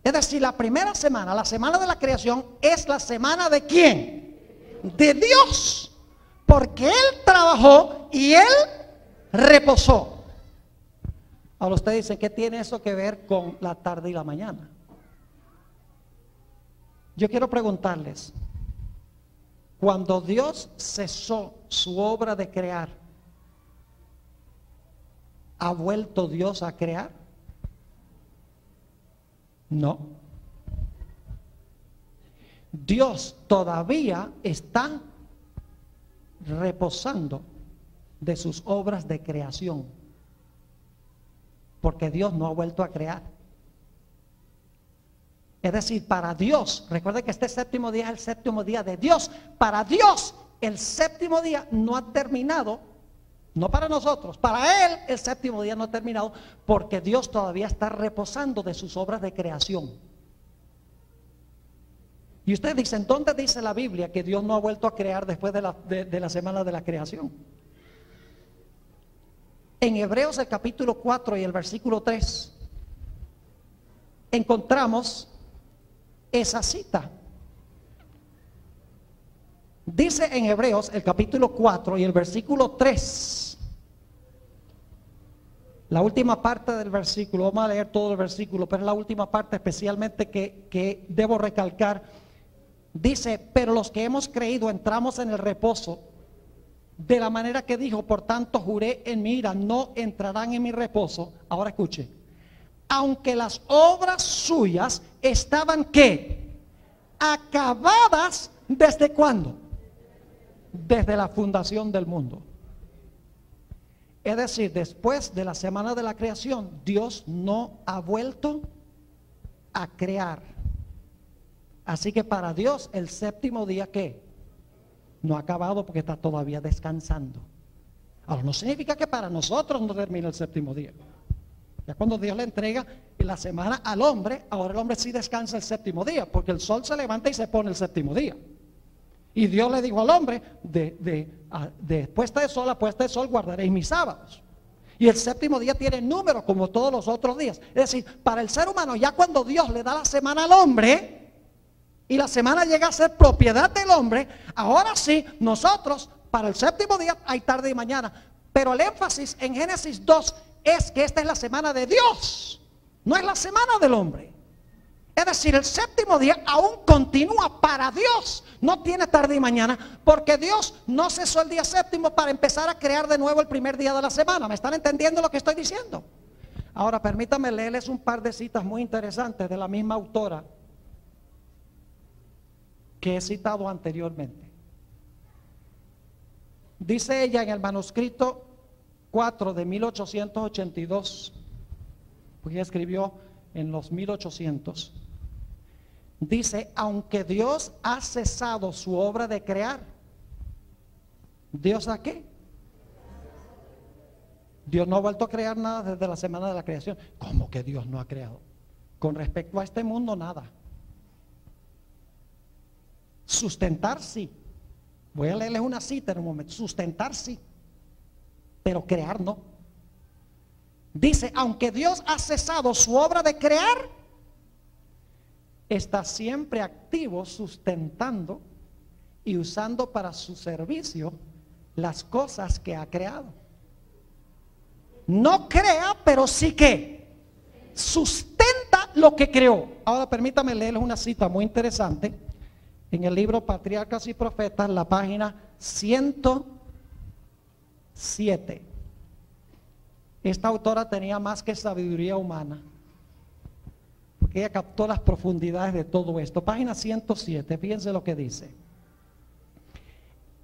Es decir, la primera semana, la semana de la creación, es la semana de ¿quién? De Dios. Porque Él trabajó y Él reposó. Ahora usted dice, ¿qué tiene eso que ver con la tarde y la mañana? Yo quiero preguntarles, cuando Dios cesó su obra de crear, ¿ha vuelto Dios a crear? No. Dios todavía está reposando de sus obras de creación, porque Dios no ha vuelto a crear. Es decir, para Dios, recuerden que este séptimo día es el séptimo día de Dios. Para Dios, el séptimo día no ha terminado. No para nosotros, para Él el séptimo día no ha terminado, porque Dios todavía está reposando de sus obras de creación. Y ustedes dicen, ¿dónde dice la Biblia que Dios no ha vuelto a crear después de la semana de la creación? En Hebreos el capítulo 4 y el versículo 3 encontramos esa cita. Dice en Hebreos el capítulo 4 y el versículo 3, la última parte del versículo, vamos a leer todo el versículo, pero la última parte especialmente que debo recalcar. Dice, pero los que hemos creído entramos en el reposo, de la manera que dijo, por tanto juré en mi ira, no entrarán en mi reposo. Ahora escuche, aunque las obras suyas estaban ¿qué? Acabadas, ¿desde cuándo? Desde la fundación del mundo. Es decir, después de la semana de la creación, Dios no ha vuelto a crear. Así que para Dios el séptimo día ¿qué? No ha acabado, porque está todavía descansando. Ahora no significa que para nosotros no termina el séptimo día. Ya cuando Dios le entrega la semana al hombre, ahora el hombre sí descansa el séptimo día, porque el sol se levanta y se pone el séptimo día. Y Dios le dijo al hombre, de puesta de sol a puesta de sol guardaréis mis sábados. Y el séptimo día tiene número como todos los otros días. Es decir, para el ser humano, ya cuando Dios le da la semana al hombre, y la semana llega a ser propiedad del hombre, ahora sí, nosotros, para el séptimo día, hay tarde y mañana. Pero el énfasis en Génesis 2 es que esta es la semana de Dios, no es la semana del hombre. Es decir, el séptimo día aún continúa para Dios, no tiene tarde y mañana, porque Dios no cesó el día séptimo para empezar a crear de nuevo el primer día de la semana. ¿Me están entendiendo lo que estoy diciendo? Ahora permítanme leerles un par de citas muy interesantes de la misma autora que he citado anteriormente. Dice ella en el manuscrito 4 de 1882, porque ella escribió en los 1800, dice, aunque Dios ha cesado su obra de crear, ¿Dios a qué? Dios no ha vuelto a crear nada desde la semana de la creación. ¿Cómo que Dios no ha creado? Con respecto a este mundo, nada. Sustentar sí. Voy a leerles una cita en un momento. Sustentar sí, pero crear no. Dice, aunque Dios ha cesado su obra de crear, está siempre activo, sustentando y usando para su servicio las cosas que ha creado. No crea, pero sí que sustenta lo que creó. Ahora permítame leerles una cita muy interesante en el libro Patriarcas y Profetas, la página 107. Esta autora tenía más que sabiduría humana, porque ella captó las profundidades de todo esto. Página 107, fíjense lo que dice.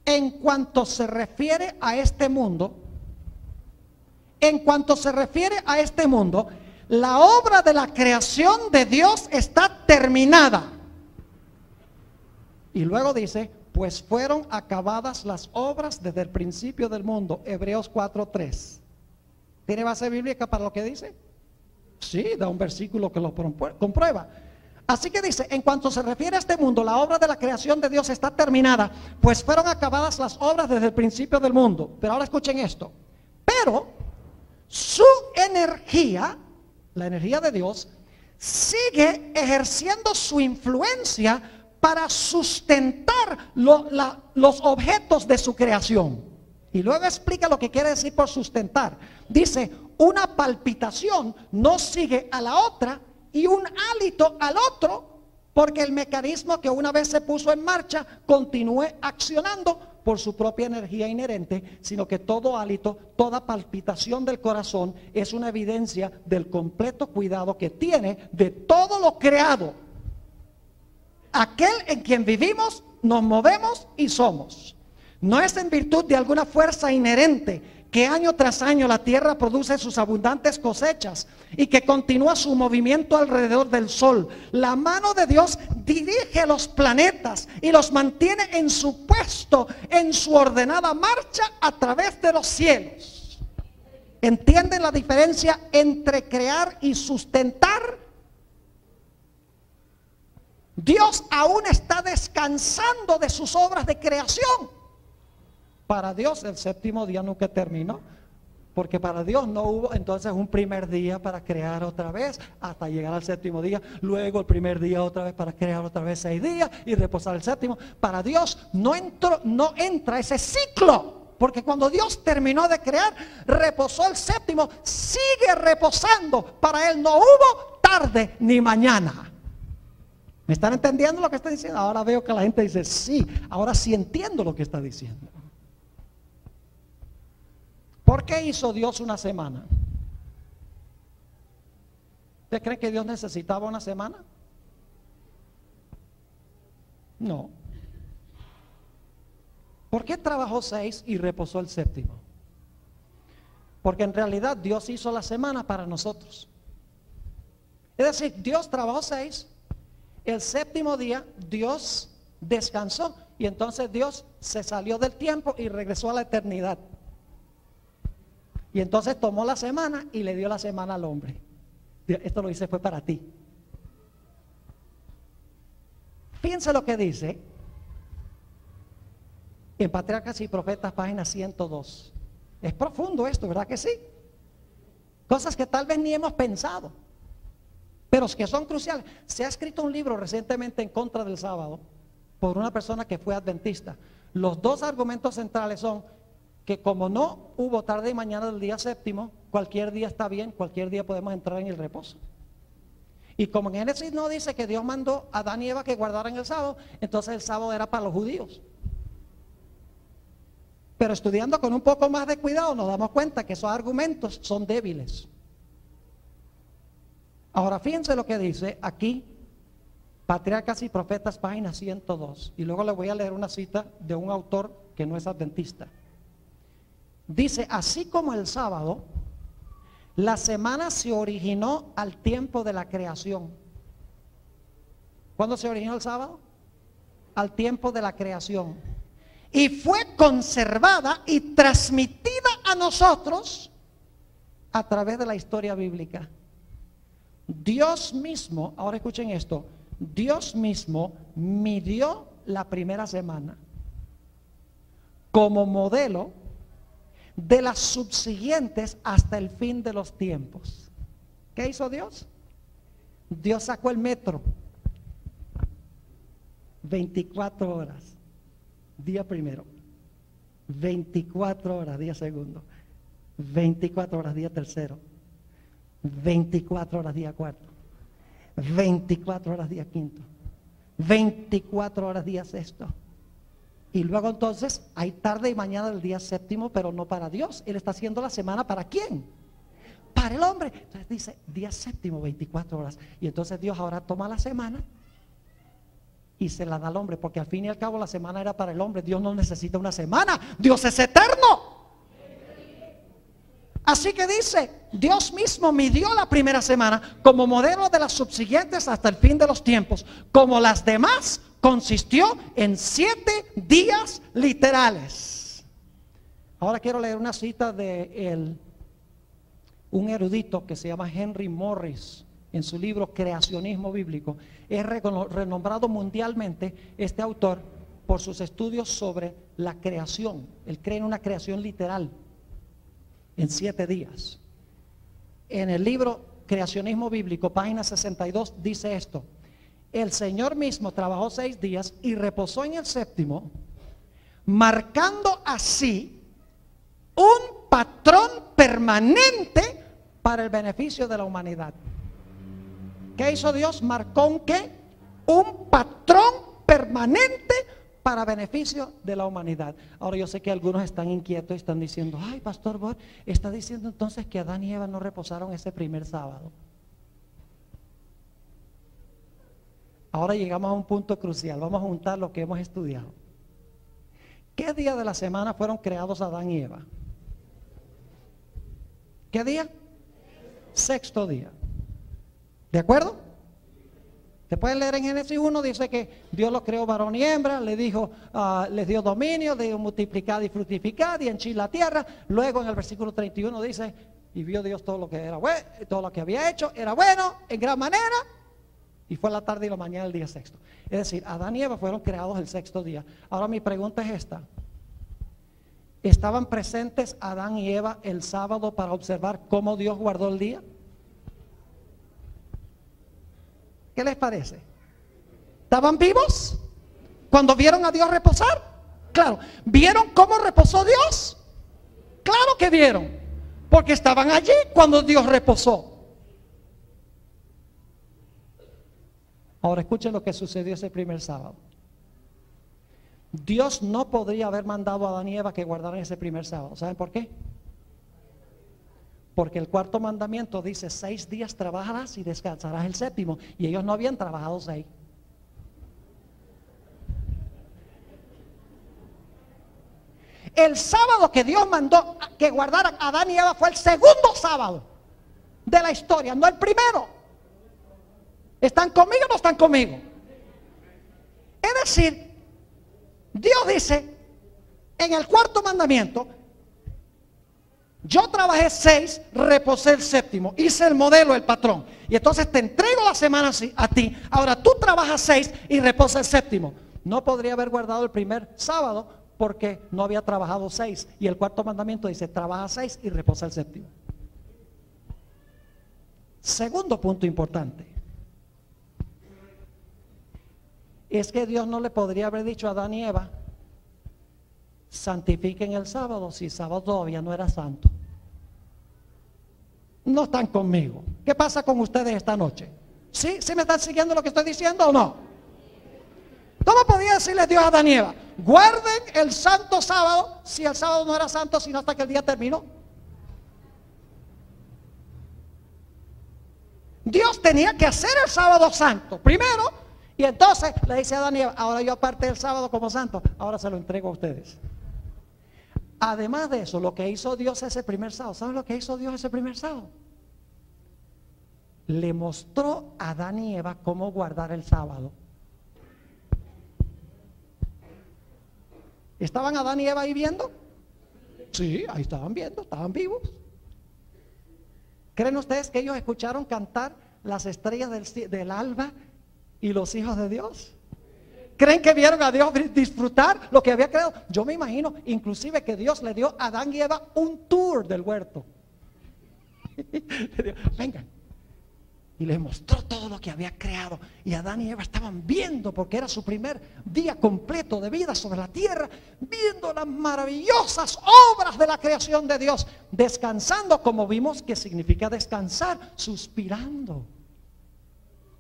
En cuanto se refiere a este mundo, la obra de la creación de Dios está terminada. Y luego dice, pues fueron acabadas las obras desde el principio del mundo. Hebreos 4:3. ¿Tiene base bíblica para lo que dice? Sí, da un versículo que lo comprueba. Así que dice, en cuanto se refiere a este mundo, la obra de la creación de Dios está terminada, pues fueron acabadas las obras desde el principio del mundo. Pero ahora escuchen esto. Pero su energía, la energía de Dios, sigue ejerciendo su influencia para sustentar los objetos de su creación. Y luego explica lo que quiere decir por sustentar. Dice, una palpitación no sigue a la otra y un hálito al otro, porque el mecanismo que una vez se puso en marcha continúe accionando por su propia energía inherente, sino que todo hálito, toda palpitación del corazón es una evidencia del completo cuidado que tiene de todo lo creado. Aquel en quien vivimos, nos movemos y somos. No es en virtud de alguna fuerza inherente que año tras año la tierra produce sus abundantes cosechas y que continúa su movimiento alrededor del sol. La mano de Dios dirige los planetas y los mantiene en su puesto, en su ordenada marcha a través de los cielos. ¿Entienden la diferencia entre crear y sustentar? Dios aún está descansando de sus obras de creación. Para Dios el séptimo día nunca terminó, porque para Dios no hubo entonces un primer día para crear otra vez hasta llegar al séptimo día, luego el primer día otra vez para crear otra vez 6 días y reposar el séptimo. Para Dios no entra ese ciclo, porque cuando Dios terminó de crear, reposó el séptimo, sigue reposando. Para Él no hubo tarde ni mañana. ¿Me están entendiendo lo que estoy diciendo? Ahora veo que la gente dice sí, ahora sí entiendo lo que está diciendo. ¿Por qué hizo Dios una semana? ¿Usted cree que Dios necesitaba una semana? No. ¿Por qué trabajó 6 y reposó el séptimo? Porque en realidad Dios hizo la semana para nosotros. Es decir, Dios trabajó 6, el séptimo día Dios descansó y entonces Dios se salió del tiempo y regresó a la eternidad. Y entonces tomó la semana y le dio la semana al hombre. Esto lo hice fue para ti. Fíjense lo que dice en Patriarcas y Profetas, página 102. Es profundo esto, ¿verdad que sí? Cosas que tal vez ni hemos pensado, pero que son cruciales. Se ha escrito un libro recientemente en contra del sábado por una persona que fue adventista. Los dos argumentos centrales son que como no hubo tarde y mañana del día séptimo, cualquier día está bien, cualquier día podemos entrar en el reposo. Y como en Génesis no dice que Dios mandó a Adán y Eva que guardaran el sábado, entonces el sábado era para los judíos. Pero estudiando con un poco más de cuidado nos damos cuenta que esos argumentos son débiles. Ahora fíjense lo que dice aquí, Patriarcas y Profetas, página 102. Y luego le voy a leer una cita de un autor que no es adventista. Dice, así como el sábado, la semana se originó al tiempo de la creación. ¿Cuándo se originó el sábado? Al tiempo de la creación. Y fue conservada y transmitida a nosotros a través de la historia bíblica. Dios mismo, ahora escuchen esto, Dios mismo midió la primera semana como modelo de las subsiguientes hasta el fin de los tiempos. ¿Qué hizo Dios? Dios sacó el metro. 24 horas, día primero. 24 horas, día segundo. 24 horas, día tercero. 24 horas, día cuarto. 24 horas, día quinto. 24 horas, día sexto. Y luego entonces hay tarde y mañana del día séptimo, pero no para Dios. Él está haciendo la semana ¿para quién? Para el hombre. Entonces dice día séptimo, 24 horas. Y entonces Dios ahora toma la semana y se la da al hombre, porque al fin y al cabo la semana era para el hombre. Dios no necesita una semana, Dios es eterno. Así que dice, Dios mismo midió la primera semana como modelo de las subsiguientes hasta el fin de los tiempos. Como las demás, consistió en 7 días literales. Ahora quiero leer una cita de un erudito que se llama Henry Morris en su libro Creacionismo Bíblico. Es renombrado mundialmente este autor por sus estudios sobre la creación. Él cree en una creación literal en 7 días. En el libro Creacionismo Bíblico, página 62, dice esto: el Señor mismo trabajó 6 días y reposó en el séptimo, marcando así un patrón permanente para el beneficio de la humanidad. ¿Qué hizo Dios? Marcó un ¿qué? un patrón permanente para beneficio de la humanidad. Ahora yo sé que algunos están inquietos y están diciendo, ay, Pastor Bob, está diciendo entonces que Adán y Eva no reposaron ese primer sábado. Ahora llegamos a un punto crucial, vamos a juntar lo que hemos estudiado. ¿Qué día de la semana fueron creados Adán y Eva? ¿Qué día? Sexto día. ¿De acuerdo? Te pueden leer en Génesis 1, dice que Dios los creó varón y hembra, le dijo, les dio dominio, de multiplicad y fructificad y henchid la tierra. Luego en el versículo 31 dice, y vio Dios todo lo que era bueno, todo lo que había hecho, era bueno en gran manera, y fue la tarde y la mañana del día sexto. Es decir, Adán y Eva fueron creados el sexto día. Ahora mi pregunta es esta: ¿estaban presentes Adán y Eva el sábado para observar cómo Dios guardó el día? ¿Qué les parece? ¿Estaban vivos cuando vieron a Dios reposar? Claro. ¿Vieron cómo reposó Dios? Claro que vieron, porque estaban allí cuando Dios reposó. Ahora escuchen lo que sucedió ese primer sábado. Dios no podría haber mandado a Adán y Eva que guardaran ese primer sábado. ¿Saben por qué? Porque el cuarto mandamiento dice: 6 días trabajarás y descansarás el séptimo. Y ellos no habían trabajado 6. El sábado que Dios mandó que guardaran a Adán y Eva fue el segundo sábado de la historia, no el primero. ¿Están conmigo o no están conmigo? Es decir, Dios dice en el cuarto mandamiento: yo trabajé 6, reposé el séptimo, hice el modelo, el patrón, y entonces te entrego la semana a ti. Ahora tú trabajas 6 y reposa el séptimo. No podría haber guardado el primer sábado porque no había trabajado 6, y el cuarto mandamiento dice: trabaja 6 y reposa el séptimo. Segundo punto importante es que Dios no le podría haber dicho a Adán y Eva: santifiquen el sábado, si el sábado todavía no era santo. No están conmigo. ¿Qué pasa con ustedes esta noche? ¿Sí? ¿Sí me están siguiendo lo que estoy diciendo o no? ¿Cómo podía decirle Dios a Adán y Eva: guarden el santo sábado, si el sábado no era santo sino hasta que el día terminó? Dios tenía que hacer el sábado santo primero, y entonces le dice a Adán y Eva: ahora yo aparté el sábado como santo, ahora se lo entrego a ustedes. Además de eso, lo que hizo Dios ese primer sábado, ¿saben lo que hizo Dios ese primer sábado? Le mostró a Adán y Eva cómo guardar el sábado. ¿Estaban Adán y Eva ahí viendo? Sí, ahí estaban viendo, estaban vivos. ¿Creen ustedes que ellos escucharon cantar las estrellas del alba y los hijos de Dios? ¿Creen que vieron a Dios disfrutar lo que había creado? Yo me imagino inclusive que Dios le dio a Adán y Eva un tour del huerto. Vengan. Y les mostró todo lo que había creado. Y Adán y Eva estaban viendo, porque era su primer día completo de vida sobre la tierra, viendo las maravillosas obras de la creación de Dios, descansando, como vimos que significa descansar, suspirando,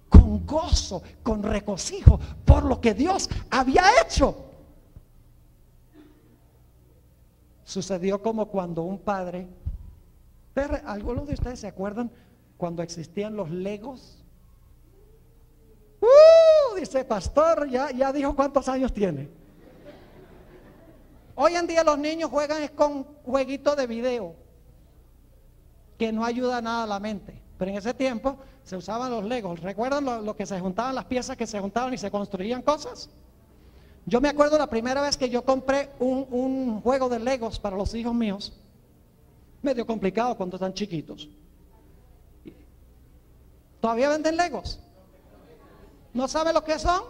con gozo, con regocijo por lo que Dios había hecho. Sucedió como cuando un padre, ¿algunos de ustedes se acuerdan cuando existían los Legos? Dice pastor, ya dijo cuántos años tiene. Hoy en día los niños juegan con jueguitos de video que no ayuda nada a la mente. Pero en ese tiempo se usaban los Legos. ¿Recuerdan lo que se juntaban, las piezas que se juntaban y se construían cosas? Yo me acuerdo la primera vez que yo compré un juego de Legos para los hijos míos. Medio complicado cuando están chiquitos. ¿Todavía venden Legos? ¿No sabe lo que son?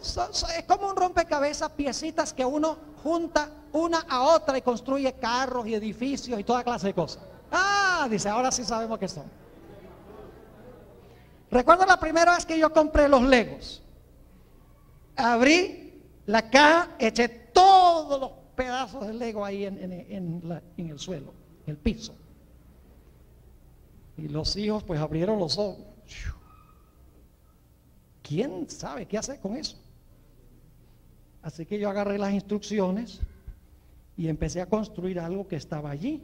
Es como un rompecabezas, piecitas que uno junta una a otra y construye carros y edificios y toda clase de cosas. Dice, ahora sí sabemos qué son. Recuerdo la primera vez que yo compré los Legos. Abrí la caja, eché todos los pedazos de Lego ahí en el suelo, en el piso. Y los hijos pues abrieron los ojos. ¿quién sabe qué hacer con eso? Así que yo agarré las instrucciones y empecé a construir algo que estaba allí.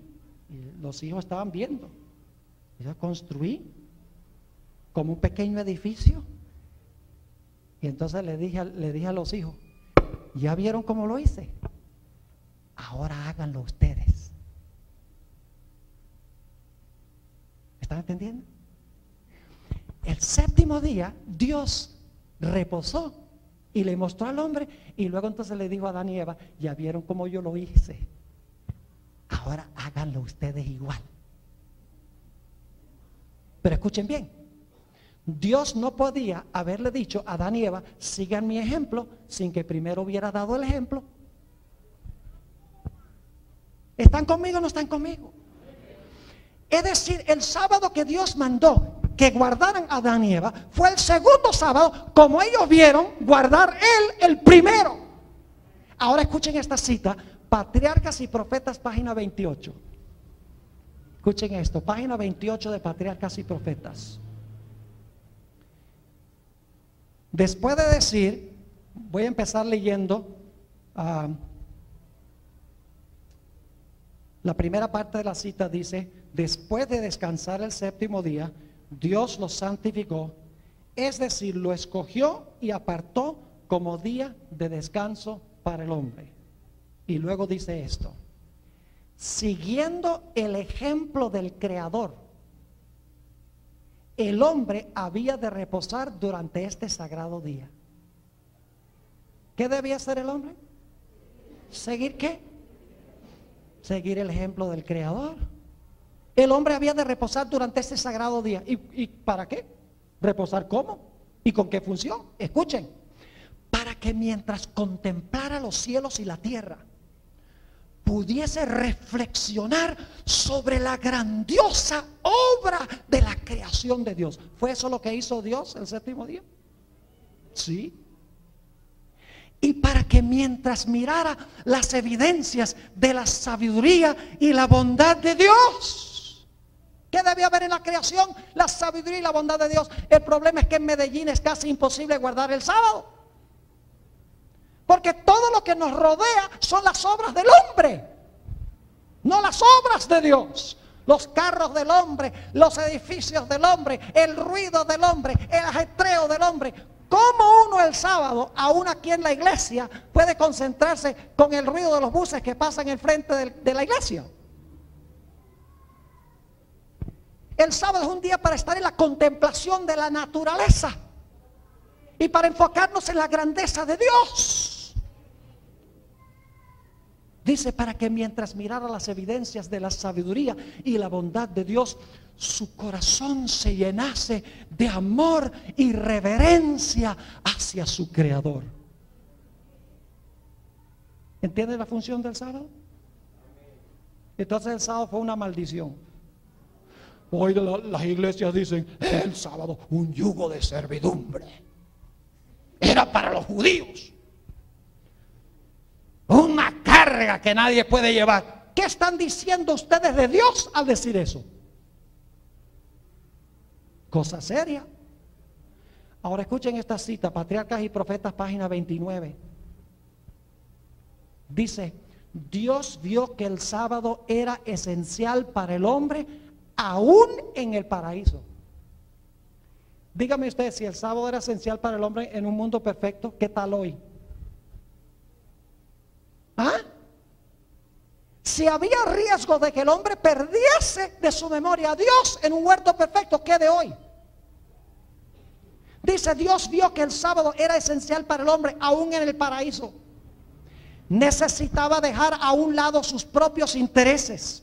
Y los hijos estaban viendo. Yo construí como un pequeño edificio. Y entonces le dije a los hijos, ¿ya vieron cómo lo hice? Ahora háganlo ustedes. ¿Están entendiendo? El séptimo día Dios reposó y le mostró al hombre, y luego entonces le dijo a Adán y Eva, ya vieron cómo yo lo hice, ahora háganlo ustedes igual. Pero escuchen bien, Dios no podía haberle dicho a Adán y Eva, sigan mi ejemplo, sin que primero hubiera dado el ejemplo. ¿Están conmigo o no están conmigo? Es decir, el sábado que Dios mandó que guardaran a Adán y Eva fue el segundo sábado, como ellos vieron guardar él el primero. Ahora escuchen esta cita, Patriarcas y Profetas, página 28. Escuchen esto, página 28 de Patriarcas y Profetas. Después de decir, voy a empezar leyendo la primera parte de la cita. Dice, después de descansar el séptimo día, Dios lo santificó, es decir, lo escogió y apartó como día de descanso para el hombre. Y luego dice esto, siguiendo el ejemplo del Creador, el hombre había de reposar durante este sagrado día. ¿Qué debía hacer el hombre? ¿Seguir qué? Seguir el ejemplo del Creador. El hombre había de reposar durante este sagrado día. ¿Y para qué? ¿Reposar cómo? ¿Y con qué función? Escuchen, para que mientras contemplara los cielos y la tierra, pudiese reflexionar sobre la grandiosa obra de la creación de Dios. ¿Fue eso lo que hizo Dios el séptimo día? Sí. Y para que mientras mirara las evidencias de la sabiduría y la bondad de Dios. ¿Qué debía haber en la creación? La sabiduría y la bondad de Dios. El problema es que en Medellín es casi imposible guardar el sábado, porque todo lo que nos rodea son las obras del hombre, no las obras de Dios. Los carros del hombre, los edificios del hombre, el ruido del hombre, el ajetreo del hombre. ¿Cómo uno el sábado, aún aquí en la iglesia, puede concentrarse con el ruido de los buses que pasan enfrente de la iglesia? El sábado es un día para estar en la contemplación de la naturaleza y para enfocarnos en la grandeza de Dios. Dice, para que mientras mirara las evidencias de la sabiduría y la bondad de Dios, su corazón se llenase de amor y reverencia hacia su Creador. ¿Entienden la función del sábado? Entonces el sábado fue una maldición. Hoy las iglesias dicen, el sábado un yugo de servidumbre. Era para los judíos. Una carga que nadie puede llevar. ¿Qué están diciendo ustedes de Dios al decir eso? Cosa seria. Ahora escuchen esta cita, Patriarcas y Profetas, página 29. Dice, Dios vio que el sábado era esencial para el hombre, aún en el paraíso. Dígame usted, si el sábado era esencial para el hombre en un mundo perfecto, ¿qué tal hoy? ¿Ah? Si había riesgo de que el hombre perdiese de su memoria a Dios en un huerto perfecto, ¿qué de hoy? Dice, Dios vio que el sábado era esencial para el hombre, aún en el paraíso. Necesitaba dejar a un lado sus propios intereses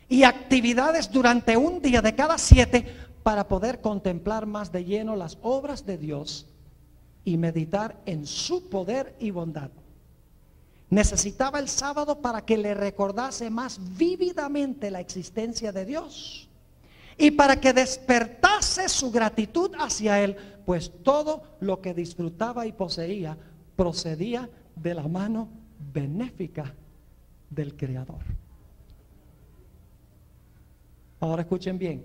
y actividades durante un día de cada 7 para poder contemplar más de lleno las obras de Dios y meditar en su poder y bondad. Necesitaba el sábado para que le recordase más vívidamente la existencia de Dios y para que despertase su gratitud hacia Él, pues todo lo que disfrutaba y poseía procedía de la mano benéfica del Creador. Ahora escuchen bien.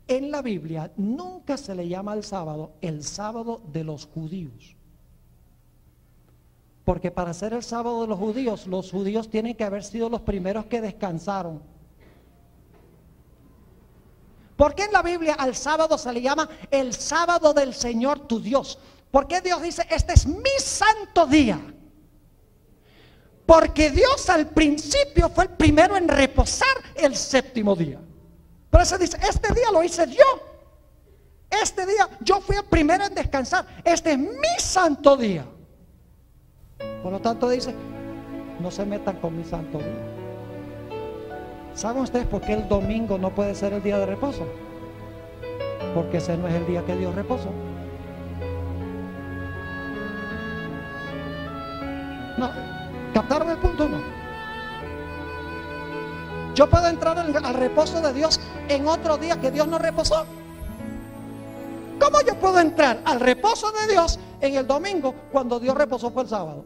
En la Biblia nunca se le llama al sábado el sábado de los judíos. Porque para ser el sábado de los judíos tienen que haber sido los primeros que descansaron. ¿Por qué en la Biblia al sábado se le llama el sábado del Señor tu Dios? ¿Por qué Dios dice, este es mi santo día? Porque Dios al principio fue el primero en reposar el séptimo día. Por eso dice, este día lo hice yo. Este día yo fui el primero en descansar. Este es mi santo día. Por lo tanto dice, no se metan con mi santo día. ¿Saben ustedes por qué el domingo no puede ser el día de reposo? Porque ese no es el día que Dios reposó. No, ¿captaron el punto o no? Yo puedo entrar al reposo de Dios en otro día que Dios no reposó. ¿Cómo yo puedo entrar al reposo de Dios en el domingo cuando Dios reposó fue el sábado?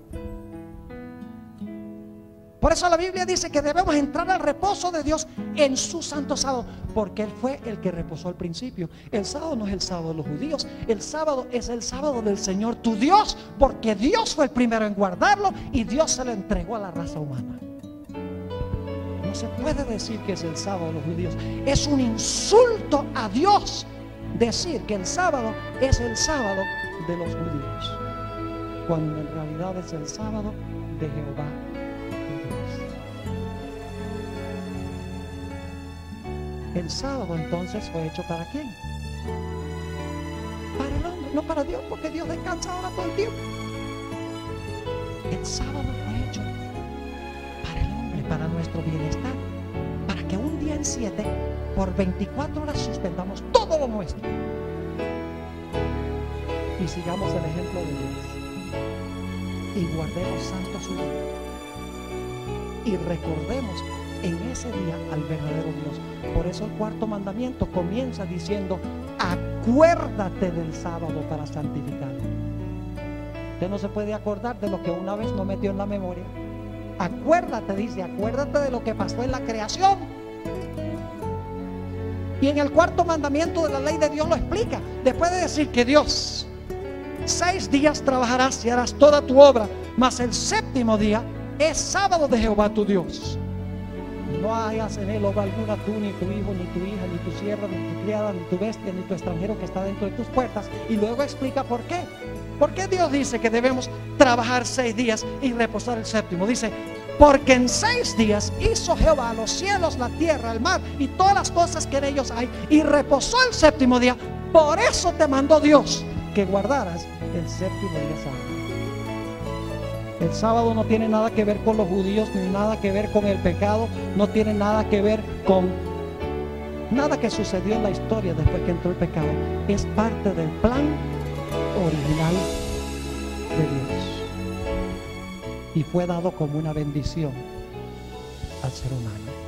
Por eso la Biblia dice que debemos entrar al reposo de Dios en su santo sábado, porque Él fue el que reposó al principio. El sábado no es el sábado de los judíos, el sábado es el sábado del Señor tu Dios, porque Dios fue el primero en guardarlo y Dios se lo entregó a la raza humana. No se puede decir que es el sábado de los judíos. Es un insulto a Dios decir que el sábado es el sábado de los judíos, cuando en realidad es el sábado de Jehová. El sábado entonces fue hecho ¿para quién? Para el hombre, no para Dios, porque Dios descansa ahora todo el tiempo. El sábado fue hecho para el hombre, para nuestro bienestar, para que un día en 7, por 24 horas suspendamos todo lo nuestro y sigamos el ejemplo de Dios y guardemos santo su día y recordemos en ese día al verdadero Dios. Por eso el cuarto mandamiento comienza diciendo, acuérdate del sábado para santificarlo. Usted no se puede acordar de lo que una vez no metió en la memoria. Acuérdate, dice, acuérdate de lo que pasó en la creación. Y en el cuarto mandamiento de la ley de Dios lo explica. Después de decir que Dios, 6 días trabajarás y harás toda tu obra, mas el séptimo día es sábado de Jehová tu Dios. No hagas en él obra alguna, tú, ni tu hijo, ni tu hija, ni tu sierva, ni tu criada, ni tu bestia, ni tu extranjero que está dentro de tus puertas. Y luego explica por qué. ¿Por qué Dios dice que debemos trabajar 6 días y reposar el séptimo? Dice, porque en 6 días hizo Jehová los cielos, la tierra, el mar y todas las cosas que en ellos hay, y reposó el séptimo día. Por eso te mandó Dios que guardaras el séptimo día sábado. El sábado no tiene nada que ver con los judíos, ni nada que ver con el pecado, no tiene nada que ver con nada que sucedió en la historia después que entró el pecado. Es parte del plan original de Dios y fue dado como una bendición al ser humano.